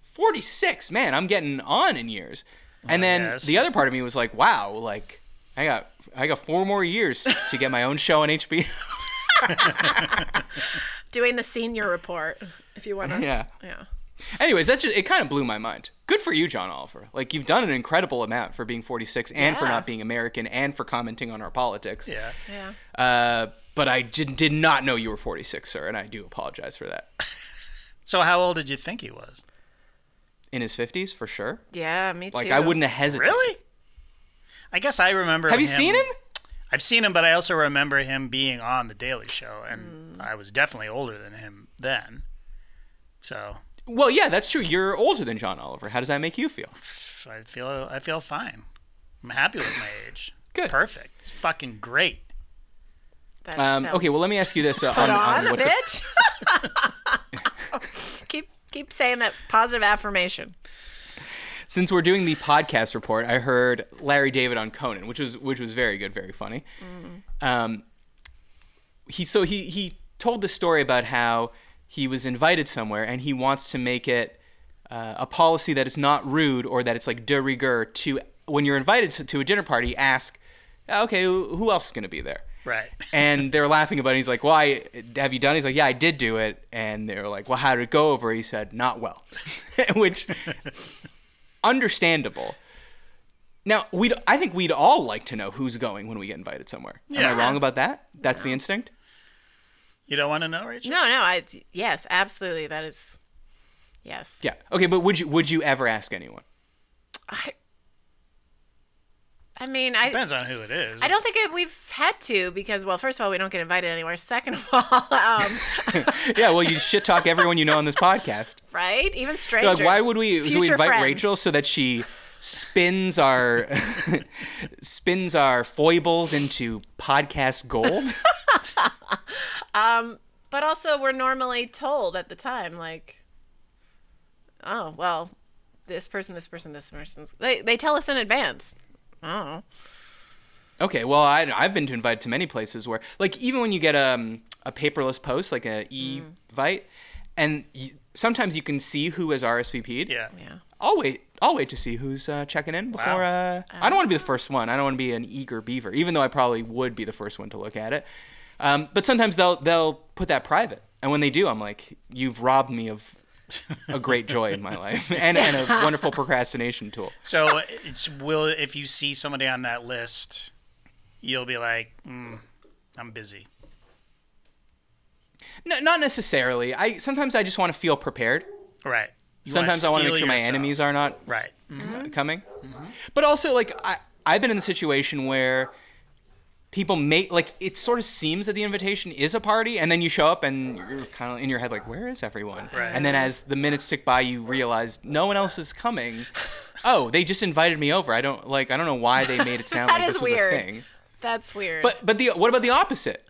46, man, I'm getting on in years. And then the other part of me was like, wow, like I got 4 more years to get my own show on HBO. Doing the senior report, if you want to. Yeah. Yeah. Anyways, it kind of blew my mind. Good for you, John Oliver. Like, you've done an incredible amount for being 46 and for not being American and for commenting on our politics. Yeah. Yeah. but I did not know you were 46, sir, and I do apologize for that. So how old did you think he was? In his 50s, for sure. Yeah, me too. Like, I wouldn't have hesitated. Really? I guess I remember Have you seen him? I've seen him, but I also remember him being on The Daily Show, and I was definitely older than him then. So Well, yeah, that's true. You're older than John Oliver. How does that make you feel? I feel fine. I'm happy with my age. Good. It's perfect. It's fucking great. Okay, well, let me ask you this. Put on a bit. Keep saying that positive affirmation. Since we're doing the podcast report, I heard Larry David on Conan, which was very good, very funny. He told this story about how he was invited somewhere and he wants to make it a policy that is not rude or that it's like de rigueur to, when you're invited to a dinner party, ask, okay, who else is going to be there? Right. And they're laughing about it. He's like, why? Have you done it? He's like, yeah, I did do it. And they're like, well, how did it go over? He said, not well. Which, understandable. Now, I think we'd all like to know who's going when we get invited somewhere. Am I wrong about that? That's the instinct? You don't want to know, Rachel? No. Yes, absolutely. That is, yes. Yeah. Okay, but would you ever ask anyone? I mean, Depends on who it is. I don't think we've had to because, well, first of all, we don't get invited anywhere. Second of all, Yeah, well, you shit talk everyone you know on this podcast. Right? Even strangers. Like, why would we invite friends. Rachel so that she spins our foibles into podcast gold? But also, we're normally told at the time, like, oh, well, this person's. They tell us in advance. Oh. Okay, well, I've been invited to many places where, like, even when you get a paperless post, like an e-vite, and sometimes you can see who has RSVP'd. Yeah. I'll wait to see who's checking in before. Wow. I don't want to be the first one. I don't want to be an eager beaver, even though I probably would be the first one to look at it. But sometimes they'll put that private, and when they do, I'm like, you've robbed me of a great joy in my life and a wonderful procrastination tool. So if you see somebody on that list, you'll be like, I'm busy. No, not necessarily. Sometimes I just want to feel prepared. Right. Sometimes I want to make sure my enemies are not right coming. But also, like, I've been in the situation where people make, like, it sort of seems that the invitation is a party, and then you show up and you're kind of in your head like, where is everyone? Right. And then as the minutes tick by, you realize no one else is coming. Oh, they just invited me over. I don't know why they made it sound like this was weird. a thing. That's weird. But what about the opposite?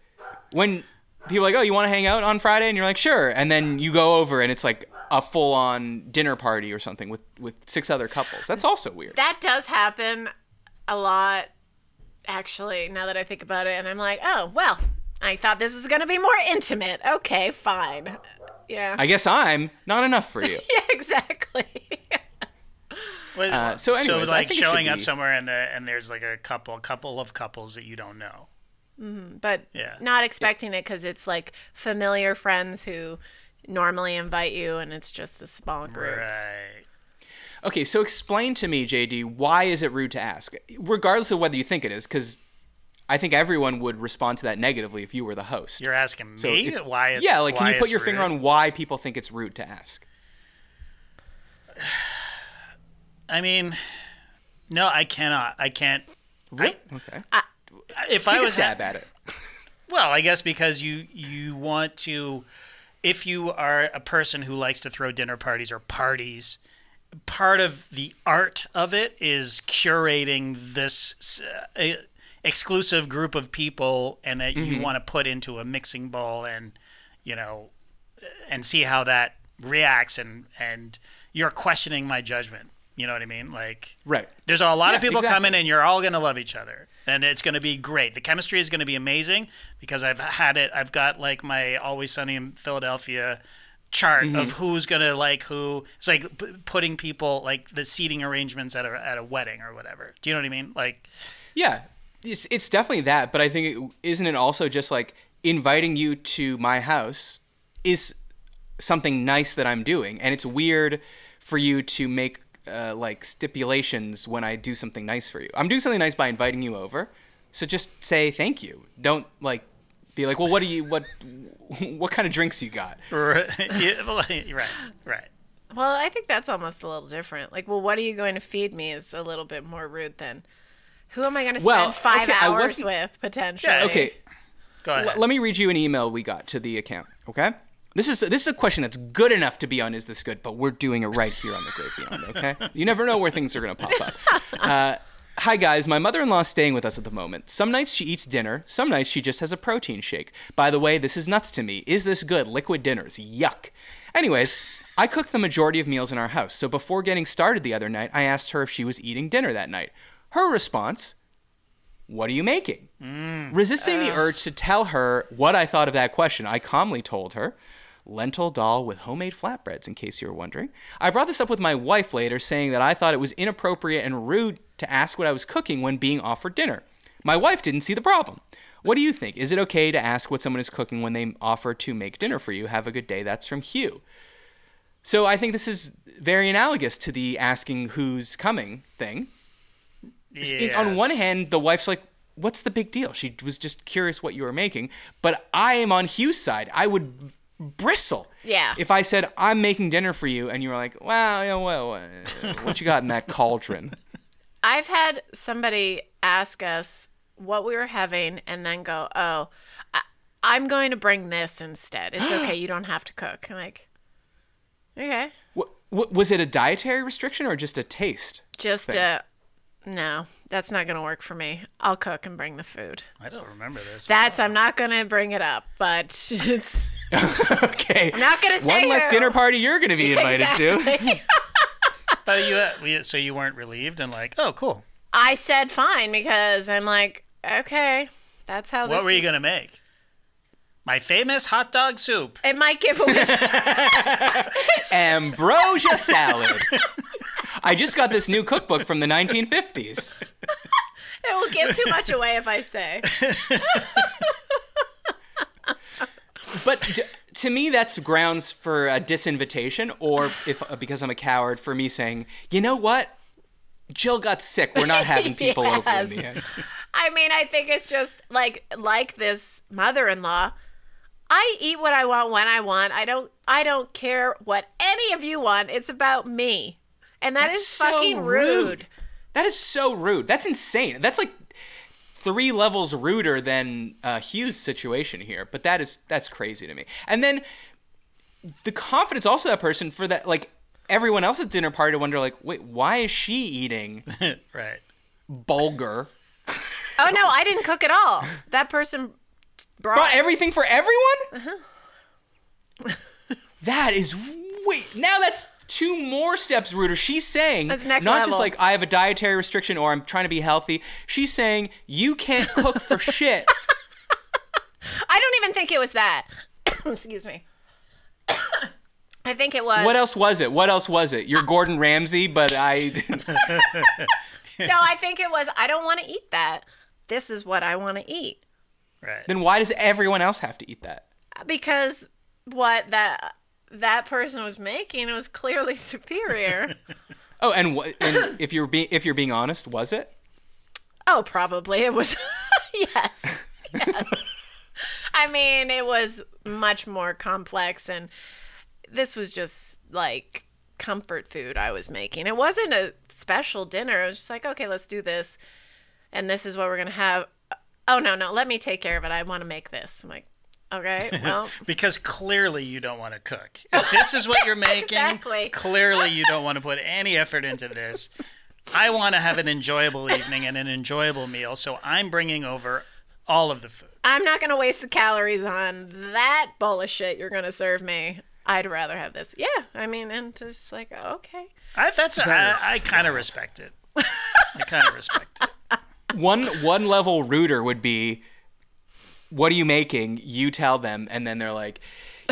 When people are like, oh, you want to hang out on Friday? And you're like, sure. And then you go over and it's like a full-on dinner party or something with 6 other couples. That's also weird. That does happen a lot. Actually, now that I think about it, and I'm like, oh, well, I thought this was going to be more intimate. Okay, fine. Yeah. I guess I'm not enough for you. Yeah, exactly. So anyways, I like think showing up somewhere and there's like a couple of couples that you don't know. But Yeah. not expecting it because it's like familiar friends who normally invite you, and it's just a small group. Right. Okay, so explain to me, JD, why is it rude to ask? Regardless of whether you think it is, because I think everyone would respond to that negatively if you were the host. You're asking me why it's yeah, like, why can you put it's your finger rude? on why people think it's rude to ask? I mean, no, I cannot. I can't. Okay. If Take I a was stab at it. Well, I guess because you want to, if you are a person who likes to throw dinner parties or parties, part of the art of it is curating this exclusive group of people, and that you want to put into a mixing bowl, and and see how that reacts, and you're questioning my judgment. You know what I mean? Like, Right. there's a lot of Yeah, people exactly. coming, and you're all going to love each other. And it's going to be great. The chemistry is going to be amazing because I've had it. I've got like my Always Sunny in Philadelphia chart of who's going to like who. It's like putting people, like the seating arrangements at a wedding or whatever. Do you know what I mean? Like, Yeah, it's definitely that. But I think isn't it also just like inviting you to my house is something nice that I'm doing, and it's weird for you to make like stipulations when I do something nice for you. I'm doing something nice by inviting you over, so just say thank you. Don't like Be like, well, what kind of drinks you got? Right, right. Well, I think that's almost a little different. Like, well, what are you going to feed me is a little bit more rude than who am I going to spend 5 hours with, potentially? Yeah, Okay. Go ahead. Let me read you an email we got to the account, okay? This is a question that's good enough to be on Is This Good, but we're doing it right here on The Great Beyond, okay? You never know where things are going to pop up. Hi, guys. My mother-in-law is staying with us at the moment. Some nights she eats dinner. Some nights she just has a protein shake. By the way, this is nuts to me. Is this good? Liquid dinners. Yuck. Anyways, I cook the majority of meals in our house, so before getting started the other night, I asked her if she was eating dinner that night. Her response, what are you making? Resisting the urge to tell her what I thought of that question, I calmly told her, lentil dal with homemade flatbreads, in case you were wondering. I brought this up with my wife later, saying that I thought it was inappropriate and rude to ask what I was cooking when being offered dinner. My wife didn't see the problem. What do you think? Is it okay to ask what someone is cooking when they offer to make dinner for you? Have a good day. That's from Hugh. So I think this is very analogous to the asking who's coming thing. Yes. On one hand, the wife's like, what's the big deal? She was just curious what you were making. But I am on Hugh's side. I would bristle. Yeah. If I said, I'm making dinner for you, and you were like, wow, you know, what you got in that cauldron? I've had somebody ask us what we were having and then go, oh, I'm going to bring this instead. It's okay. You don't have to cook. I'm like, okay. Was it a dietary restriction or just a taste? Just thing? No, that's not going to work for me. I'll cook and bring the food. I don't remember this. I'm not going to bring it up, but it's... Okay. I'm not going to say one less who. dinner party you're going to be invited to. But so you weren't relieved and like, oh, cool. I said fine because I'm like, okay, that's how this What were you going to make? My famous hot dog soup. It might give away... Ambrosia salad. I just got this new cookbook from the 1950s. It will give too much away if I say. But to me, that's grounds for a disinvitation, or if because I'm a coward, for me saying, you know what? Jill got sick. We're not having people over in the end. I mean, I think it's just like this mother-in-law. I eat what I want when I want. I don't care what any of you want. It's about me. And that's is fucking so rude. That is so rude. That's insane. That's like 3 levels ruder than Hugh's situation here. But that's crazy to me. And then the confidence also that person for that, like everyone else at dinner party to wonder like, wait, why is she eating right bulgur? Oh no, I didn't cook at all. That person brought everything for everyone? Uh-huh. That is now that's 2 more steps ruder. She's saying that's next not level. Just like I have a dietary restriction or I'm trying to be healthy. She's saying you can't cook for shit. I don't even think it was that. Excuse me. I think it was. What else was it? You're Gordon Ramsay, but I... No, I think it was, I don't want to eat that. This is what I want to eat. Right. Then why does everyone else have to eat that? Because what that person was making was clearly superior. Oh, and if you're being honest, was it? Oh, probably it was. Yes. I mean, it was much more complex, and this was just like comfort food I was making. It wasn't a special dinner. It was just like, okay, let's do this, and this is what we're gonna have. Oh no, let me take care of it. I want to make this. I'm like, okay, well, because clearly you don't want to cook. If this is what you're making, exactly. Clearly you don't want to put any effort into this. I want to have an enjoyable evening and an enjoyable meal, so I'm bringing over all of the food. I'm not going to waste the calories on that bowl of shit you're going to serve me. I'd rather have this. Yeah, I mean, and just like, okay. I kind of respect it. I kind of respect it. One level ruder would be, what are you making? You tell them, and then they're like,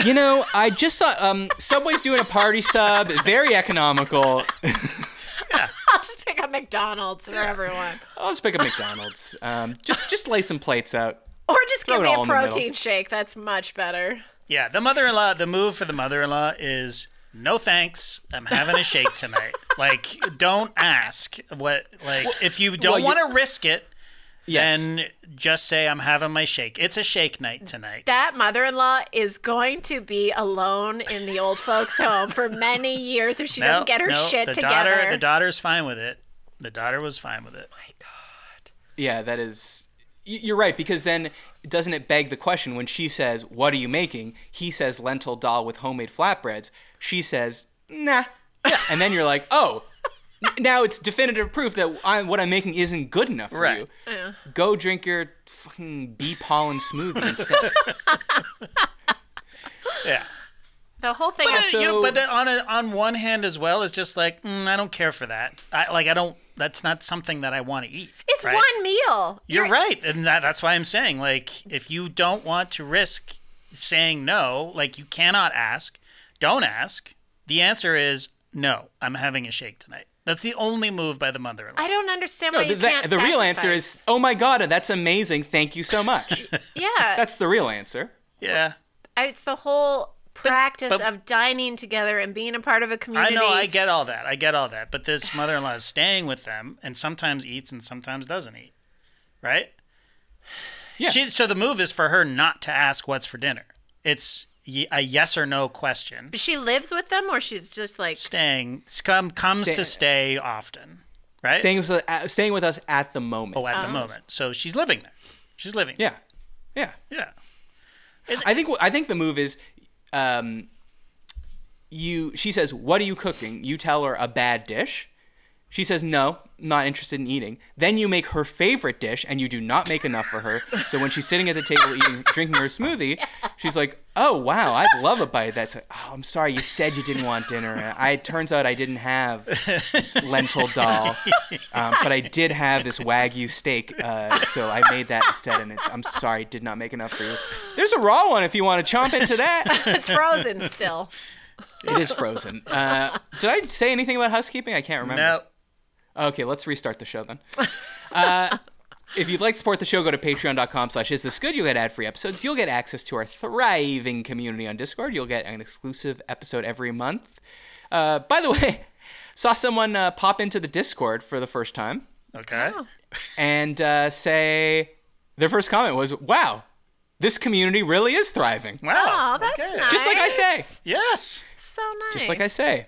you know, I just saw Subway's doing a party sub, very economical. Yeah. I'll just pick up McDonald's for everyone. I'll just pick up McDonald's. Just lay some plates out. Or just give me a protein shake. That's much better. Yeah, the move for the mother-in-law is, no thanks, I'm having a shake tonight. Like, don't ask. If you don't want to risk it, Yes. then just say I'm having my shake. It's a shake night tonight. That mother-in-law is going to be alone in the old folks' home for many years if she doesn't get her shit together. The daughter's fine with it. The daughter was fine with it. My God. Yeah, that is... You're right, because then doesn't it beg the question when she says, what are you making? He says lentil dal with homemade flatbreads. She says, nah. Yeah. And then you're like, oh, now it's definitive proof that what I'm making isn't good enough for you. Yeah. Go drink your fucking bee pollen smoothie instead. Yeah. The whole thing is... But on one hand as well, is just like, I don't care for that. That's not something that I want to eat. It's right? one meal. You're right. And that's why I'm saying, like, if you don't want to risk saying no, like, you cannot ask, don't ask. The answer is no, I'm having a shake tonight. That's the only move by the mother-in-law. I don't understand why you can't the real sacrifice. answer is, oh my God, that's amazing. Thank you so much. Yeah. That's the real answer. Yeah. It's the whole practice but- of dining together and being a part of a community. I know, I get all that. But this mother-in-law is staying with them and sometimes eats and sometimes doesn't eat. Right? Yeah. So the move is for her not to ask what's for dinner. It's a yes or no question. She lives with them, or she's just like... Comes to stay often. Right? Staying with us at the moment. Oh, at the moment. So she's living there. She's living there. Yeah. Yeah. I think the move is she says, what are you cooking? You tell her a bad dish. She says, no, not interested in eating. Then you make her favorite dish and you do not make enough for her. So when she's sitting at the table drinking her smoothie, she's like, oh, wow, I'd love a bite. That's like, oh, I'm sorry, you said you didn't want dinner. It turns out I didn't have lentil dal, but I did have this Wagyu steak, so I made that instead. And I'm sorry, did not make enough for you. There's a raw one if you want to chomp into that. It's frozen still. It is frozen. Did I say anything about housekeeping? I can't remember. No. Okay, let's restart the show then. If you'd like to support the show, go to patreon.com/isthisgood. You'll get ad-free episodes. You'll get access to our thriving community on Discord. You'll get an exclusive episode every month. By the way, saw someone pop into the Discord for the first time. Okay. Oh. And say their first comment was, wow, this community really is thriving. Wow. Oh, that's okay. nice. Just like I say. Yes. So nice. Just like I say.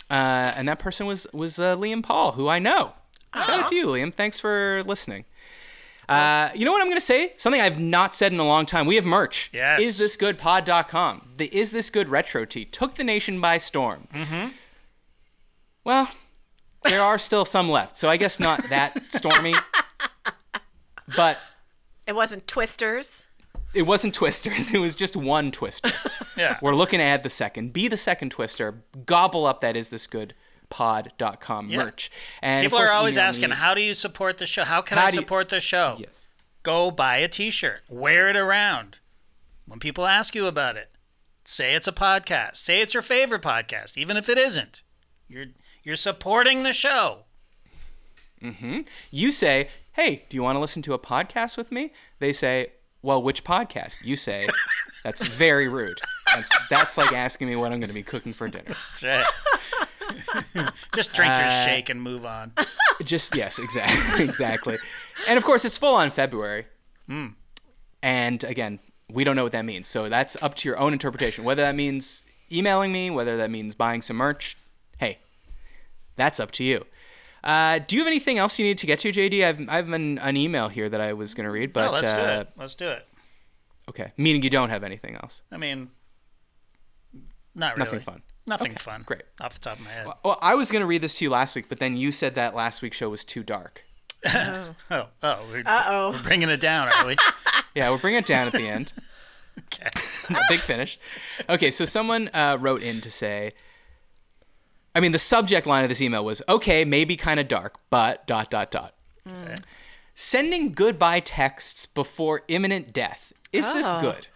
And that person was Liam Paul, who I know. Shout out to you, Liam. Thanks for listening. You know what I'm going to say? Something I've not said in a long time. We have merch. Yes. IsThisGoodPod.com. The Is This Good retro tee took the nation by storm. Mm-hmm. Well, there are still some left, so I guess not that stormy. But it wasn't Twisters. it wasn't Twisters. It was just one Twister. Yeah. We're looking to add the second. Be the second Twister. Gobble up that isthisgoodpod.com merch. And people of course, are always email asking, me. how do you support the show? How can I support the show? Yes. Go buy a t-shirt. Wear it around. When people ask you about it, say it's a podcast. Say it's your favorite podcast, even if it isn't. You're supporting the show. Mm-hmm. You say, hey, do you want to listen to a podcast with me? They say, well, which podcast? You say, that's very rude. That's like asking me what I'm going to be cooking for dinner. That's right. Just drink your shake and move on. Yes, exactly. And of course, it's full on February. Mm. And again, we don't know what that means. So that's up to your own interpretation. Whether that means emailing me, whether that means buying some merch, hey, that's up to you. Do you have anything else you need to get to, JD? I have an email here that I was going to read, but let's do it. Let's do it. Okay, meaning you don't have anything else. I mean, not really. Nothing fun. Nothing Okay, fun. great. Off the top of my head. Well, I was going to read this to you last week, but then you said that last week's show was too dark. We're bringing it down, are we? Yeah, we're bringing it down at the end. Okay. A big finish. Okay, so someone wrote in to say, I mean, the subject line of this email was, okay, maybe kind of dark, but ... Okay. Sending goodbye texts before imminent death. Is this good?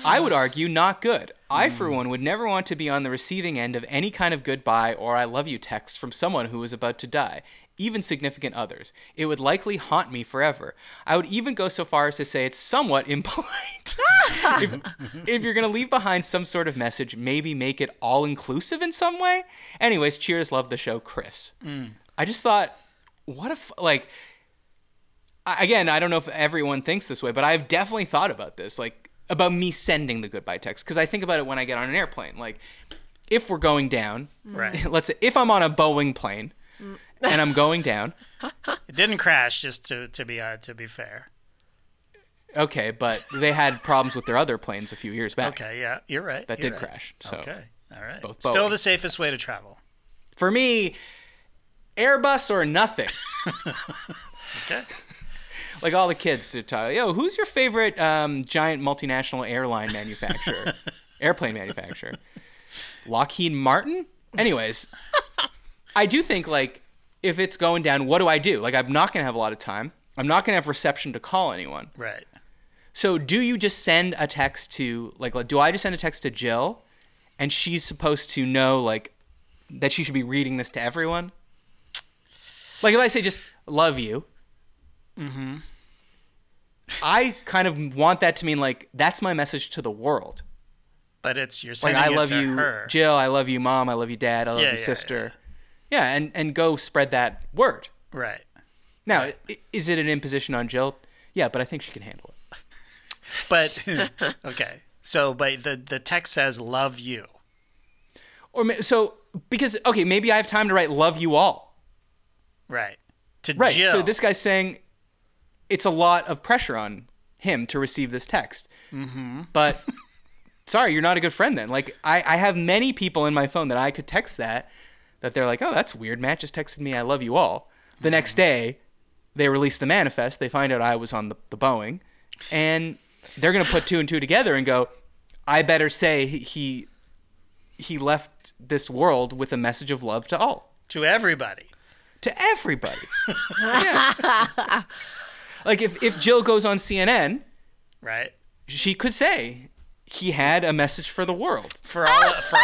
I would argue not good. I, for one, would never want to be on the receiving end of any kind of goodbye or I love you text from someone who is about to die, even significant others. It would likely haunt me forever. I would even go so far as to say it's somewhat impolite. If you're going to leave behind some sort of message, maybe make it all-inclusive in some way. Anyways, cheers, love the show, Chris. I just thought, what if, again, I don't know if everyone thinks this way, but I've definitely thought about this, like about me sending the goodbye text, because I think about it when I get on an airplane. Like, if we're going down, Right. let's say if I'm on a Boeing plane and I'm going down. It didn't crash, just to be fair. Okay, but they had problems with their other planes a few years back. Okay, yeah, you're right. That you're did right. crash. So Okay, all right. both Still Boeing. the safest way to travel. For me, Airbus or nothing. Okay. Like all the kids to talk. Yo, who's your favorite giant multinational airline manufacturer? Airplane manufacturer? Lockheed Martin? Anyways, I do think, like, if it's going down, what do I do? Like, I'm not going to have a lot of time. I'm not going to have reception to call anyone. Right. So do you just send a text to, like, do I just send a text to Jill and she's supposed to know, like, that she should be reading this to everyone? Like, if I say just, love you. Mm-hmm. I kind of want that to mean, like, that's my message to the world. But you're Like, sending I it love to you, her. Jill. I love you, Mom. I love you, Dad. I love you, sister. Yeah, and go spread that word. Right. Now, is it an imposition on Jill? Yeah, but I think she can handle it. But okay. So, but the text says "love you." So because okay, maybe I have time to write "love you all." Right. To Right. Jill. So this guy's saying it's a lot of pressure on him to receive this text. Mm-hmm. But sorry, you're not a good friend then. Like I have many people in my phone that I could text that they're like, oh, that's weird. Matt just texted me, I love you all. The next day, they release the manifest. They find out I was on the Boeing, and they're gonna put two and two together and go, I better say he left this world with a message of love to all. To everybody. To everybody. Yeah. Like if Jill goes on CNN, Right. she could say he had a message for the world. For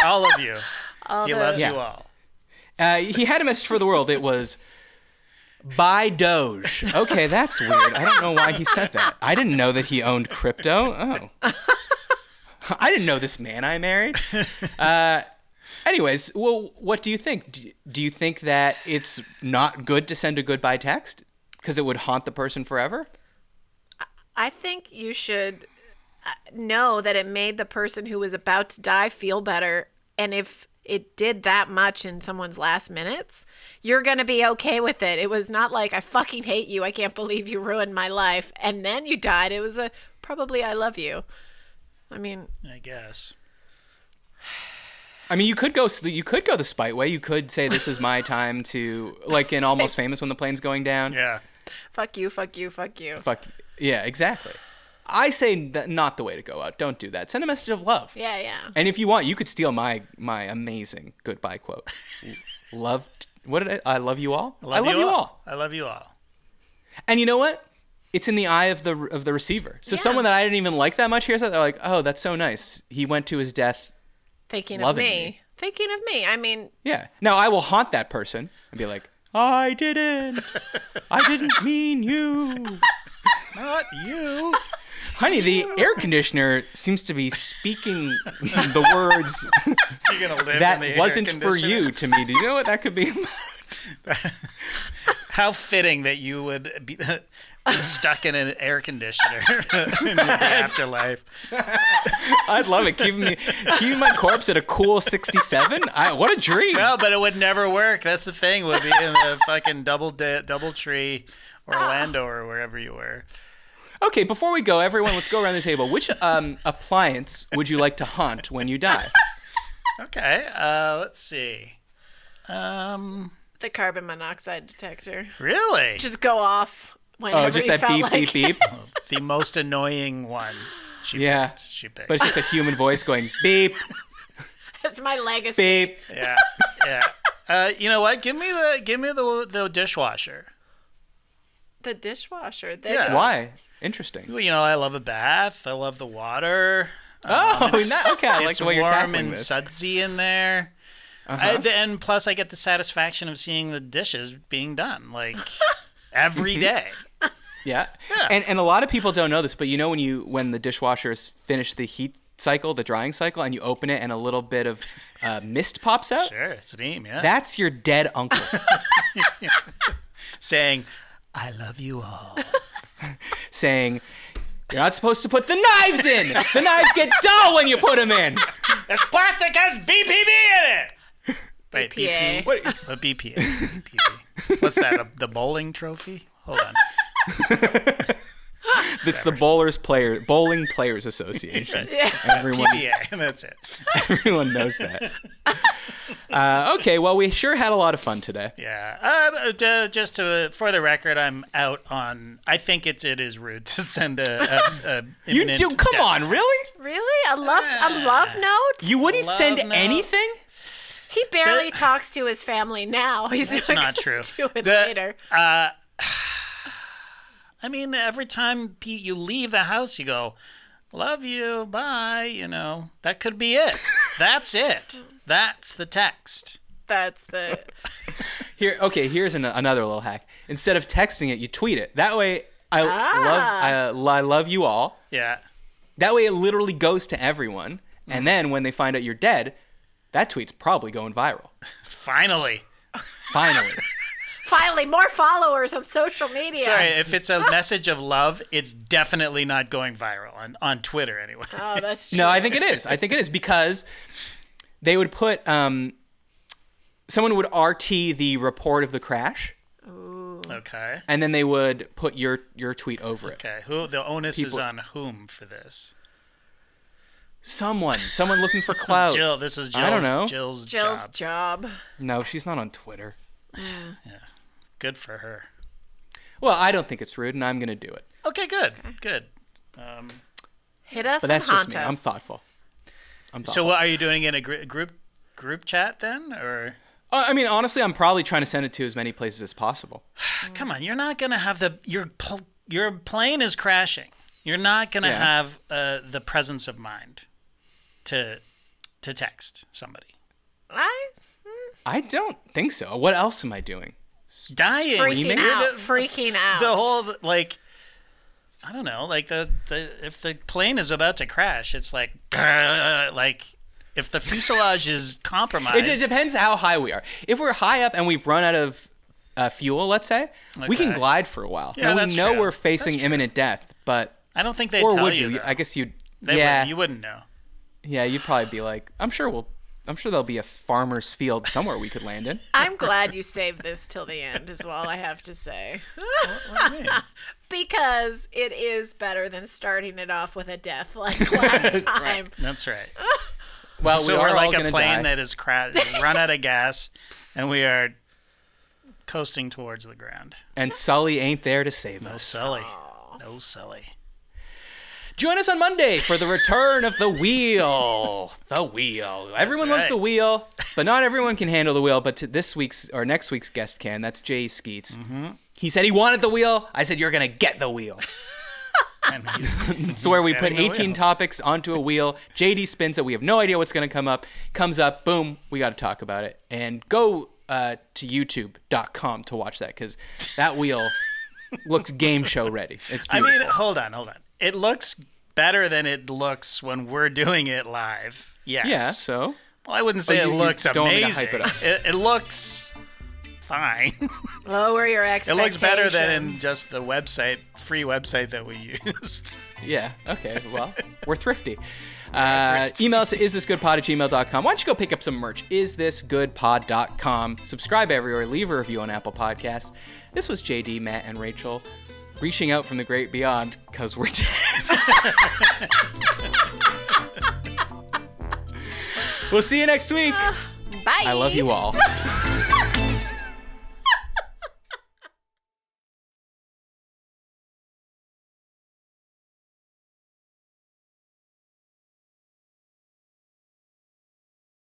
all of you. He loves Yeah. you all. He had a message for the world. It was, buy Doge. Okay, that's weird. I don't know why he said that. I didn't know that he owned crypto. Oh. I didn't know this man I married. Anyways, well, what do you think? Do you think that it's not good to send a goodbye text because it would haunt the person forever? I think you should know that it made the person who was about to die feel better. And if it did that much in someone's last minutes, you're going to be okay with it. It was not like, I fucking hate you. I can't believe you ruined my life. And then you died. It was probably, I love you. I mean, I guess. I mean, you could go the spite way. You could say, this is my time to, like in Almost Famous when the plane's going down. Yeah. fuck you, fuck you, fuck you. Fuck. Yeah, exactly. I say that not the way to go out. Don't do that. Send a message of love. Yeah, yeah. And if you want, you could steal my amazing goodbye quote. I love you all. I love you all. I love you all. And you know what? It's in the eye of the receiver. So Yeah. someone that I didn't even like that much hears that, they're like, oh, that's so nice. He went to his death. Thinking of Loving me. me. Thinking of me. I mean, Yeah. Now I will haunt that person and be like, I didn't mean you. Not you. Honey, the air conditioner seems to be speaking the words You're gonna live in that the wasn't air for conditioner? you to me. Do you know what that could be? How fitting that you would be stuck in an air conditioner in the afterlife. I'd love it. Keeping my corpse at a cool 67. What a dream. No, but it would never work. That's the thing. Would be in the fucking double tree, Orlando, or wherever you were. Okay, before we go, everyone, let's go around the table. Which appliance would you like to haunt when you die? Okay. Let's see. the carbon monoxide detector. Really? Just go off whenever Oh, just you that felt beep, like beep, beep. The most annoying one. Yeah. She picked. But it's just a human voice going beep, It's my legacy. beep. Yeah. Yeah. You know what? Give me the dishwasher. The dishwasher. Yeah. Why? Interesting. Well, you know, I love a bath. I love the water. Oh, okay. I like It's the way you're warm tackling and this. sudsy in there. And plus, I get the satisfaction of seeing the dishes being done, like, every day. Yeah. Yeah. And a lot of people don't know this, but you know when the dishwasher has finished the heat cycle, the drying cycle, and you open it and a little bit of mist pops out? Sure, steam, yeah. That's your dead uncle. Saying, I love you all. saying, "You're not supposed to put the knives in. The knives get dull when you put them in." This plastic has BPB in it. Wait, BPA. BP? What BPA? BPB. What's that? The bowling trophy? Hold on. It's the Bowling Players Association. Yeah. Everyone, PBA. That's it. everyone knows that. Okay, well, we sure had a lot of fun today. Yeah. Just for the record, I'm out on. I think it is rude to send a You imminent do? Come death on, text. really? Really? A love note? You wouldn't Love send note. anything? He barely talks to his family now. He's That's not not gonna true. do it later. I mean, every time you leave the house, you go, "Love you, bye." You know, that could be it. That's it. That's the text. That's the. Here's another little hack. Instead of texting it, you tweet it. That way, I love you all. Yeah. That way, it literally goes to everyone. And then when they find out you're dead, that tweet's probably going viral. Finally. Finally, more followers on social media. Sorry, if it's a message of love, it's definitely not going viral on Twitter anyway. Oh, that's true. No, I think it is because they would put someone would RT the report of the crash. Ooh. Okay. And then they would put your tweet over it. Okay. The onus is on whom for this? Someone looking for clout. Jill, this is Jill's, I don't know. Jill's job. No, she's not on Twitter. Yeah. Good for her. Well, I don't think it's rude, and I'm going to do it. Okay, good. Hit us But that's and just haunt me. us. I'm thoughtful. So what are you doing in a group chat then, or? I mean, honestly, I'm probably trying to send it to as many places as possible. Come on, you're not gonna have your plane is crashing. You're not gonna have the presence of mind to text somebody. I don't think so. What else am I doing? Dying, freaking out. The whole I don't know, like the if the plane is about to crash, it's like if the fuselage is compromised. It depends how high we are. If we're high up and we've run out of fuel, let's say, we can glide for a while. Yeah, now, we that's know true. we're facing imminent death, but I don't think they'd or tell would you. you? Though. I guess you'd. You wouldn't know. Yeah, you'd probably be like, I'm sure there'll be a farmer's field somewhere we could land in. I'm glad you saved this till the end, is all I have to say. What do you mean? Because it is better than starting it off with a death like last time. That's right. Well, So we are we're like all a gonna plane die. that is run out of gas, and we are coasting towards the ground. And Sully ain't there to save No us. Sully. No Sully. Join us on Monday for the return of the wheel. The wheel. Everyone loves right. the wheel, but not everyone can handle the wheel. But this week's or next week's guest can. That's Jay Skeets. Mm-hmm. He said he wanted the wheel. I said, you're going to get the wheel. And It's where we put getting the 18 wheel. topics onto a wheel. JD spins it. We have no idea what's going to come up. Comes up. Boom. We got to talk about it. And go to youtube.com to watch that because that wheel looks game show ready. It's I beautiful. mean, hold on. It looks better than it looks when we're doing it live. Yes. Yeah, so? Well, I wouldn't say it you looks don't want me to amazing. hype it up. It looks fine. Lower your It expectations. looks better than in just the free website that we used. Yeah, okay, well, we're thrifty. Email us at isthisgoodpod@gmail.com. Why don't you go pick up some merch? isthisgoodpod.com. Subscribe everywhere. Leave a review on Apple Podcasts. This was JD, Matt, and Rachel reaching out from the great beyond because we're dead. We'll see you next week. Bye. I love you all.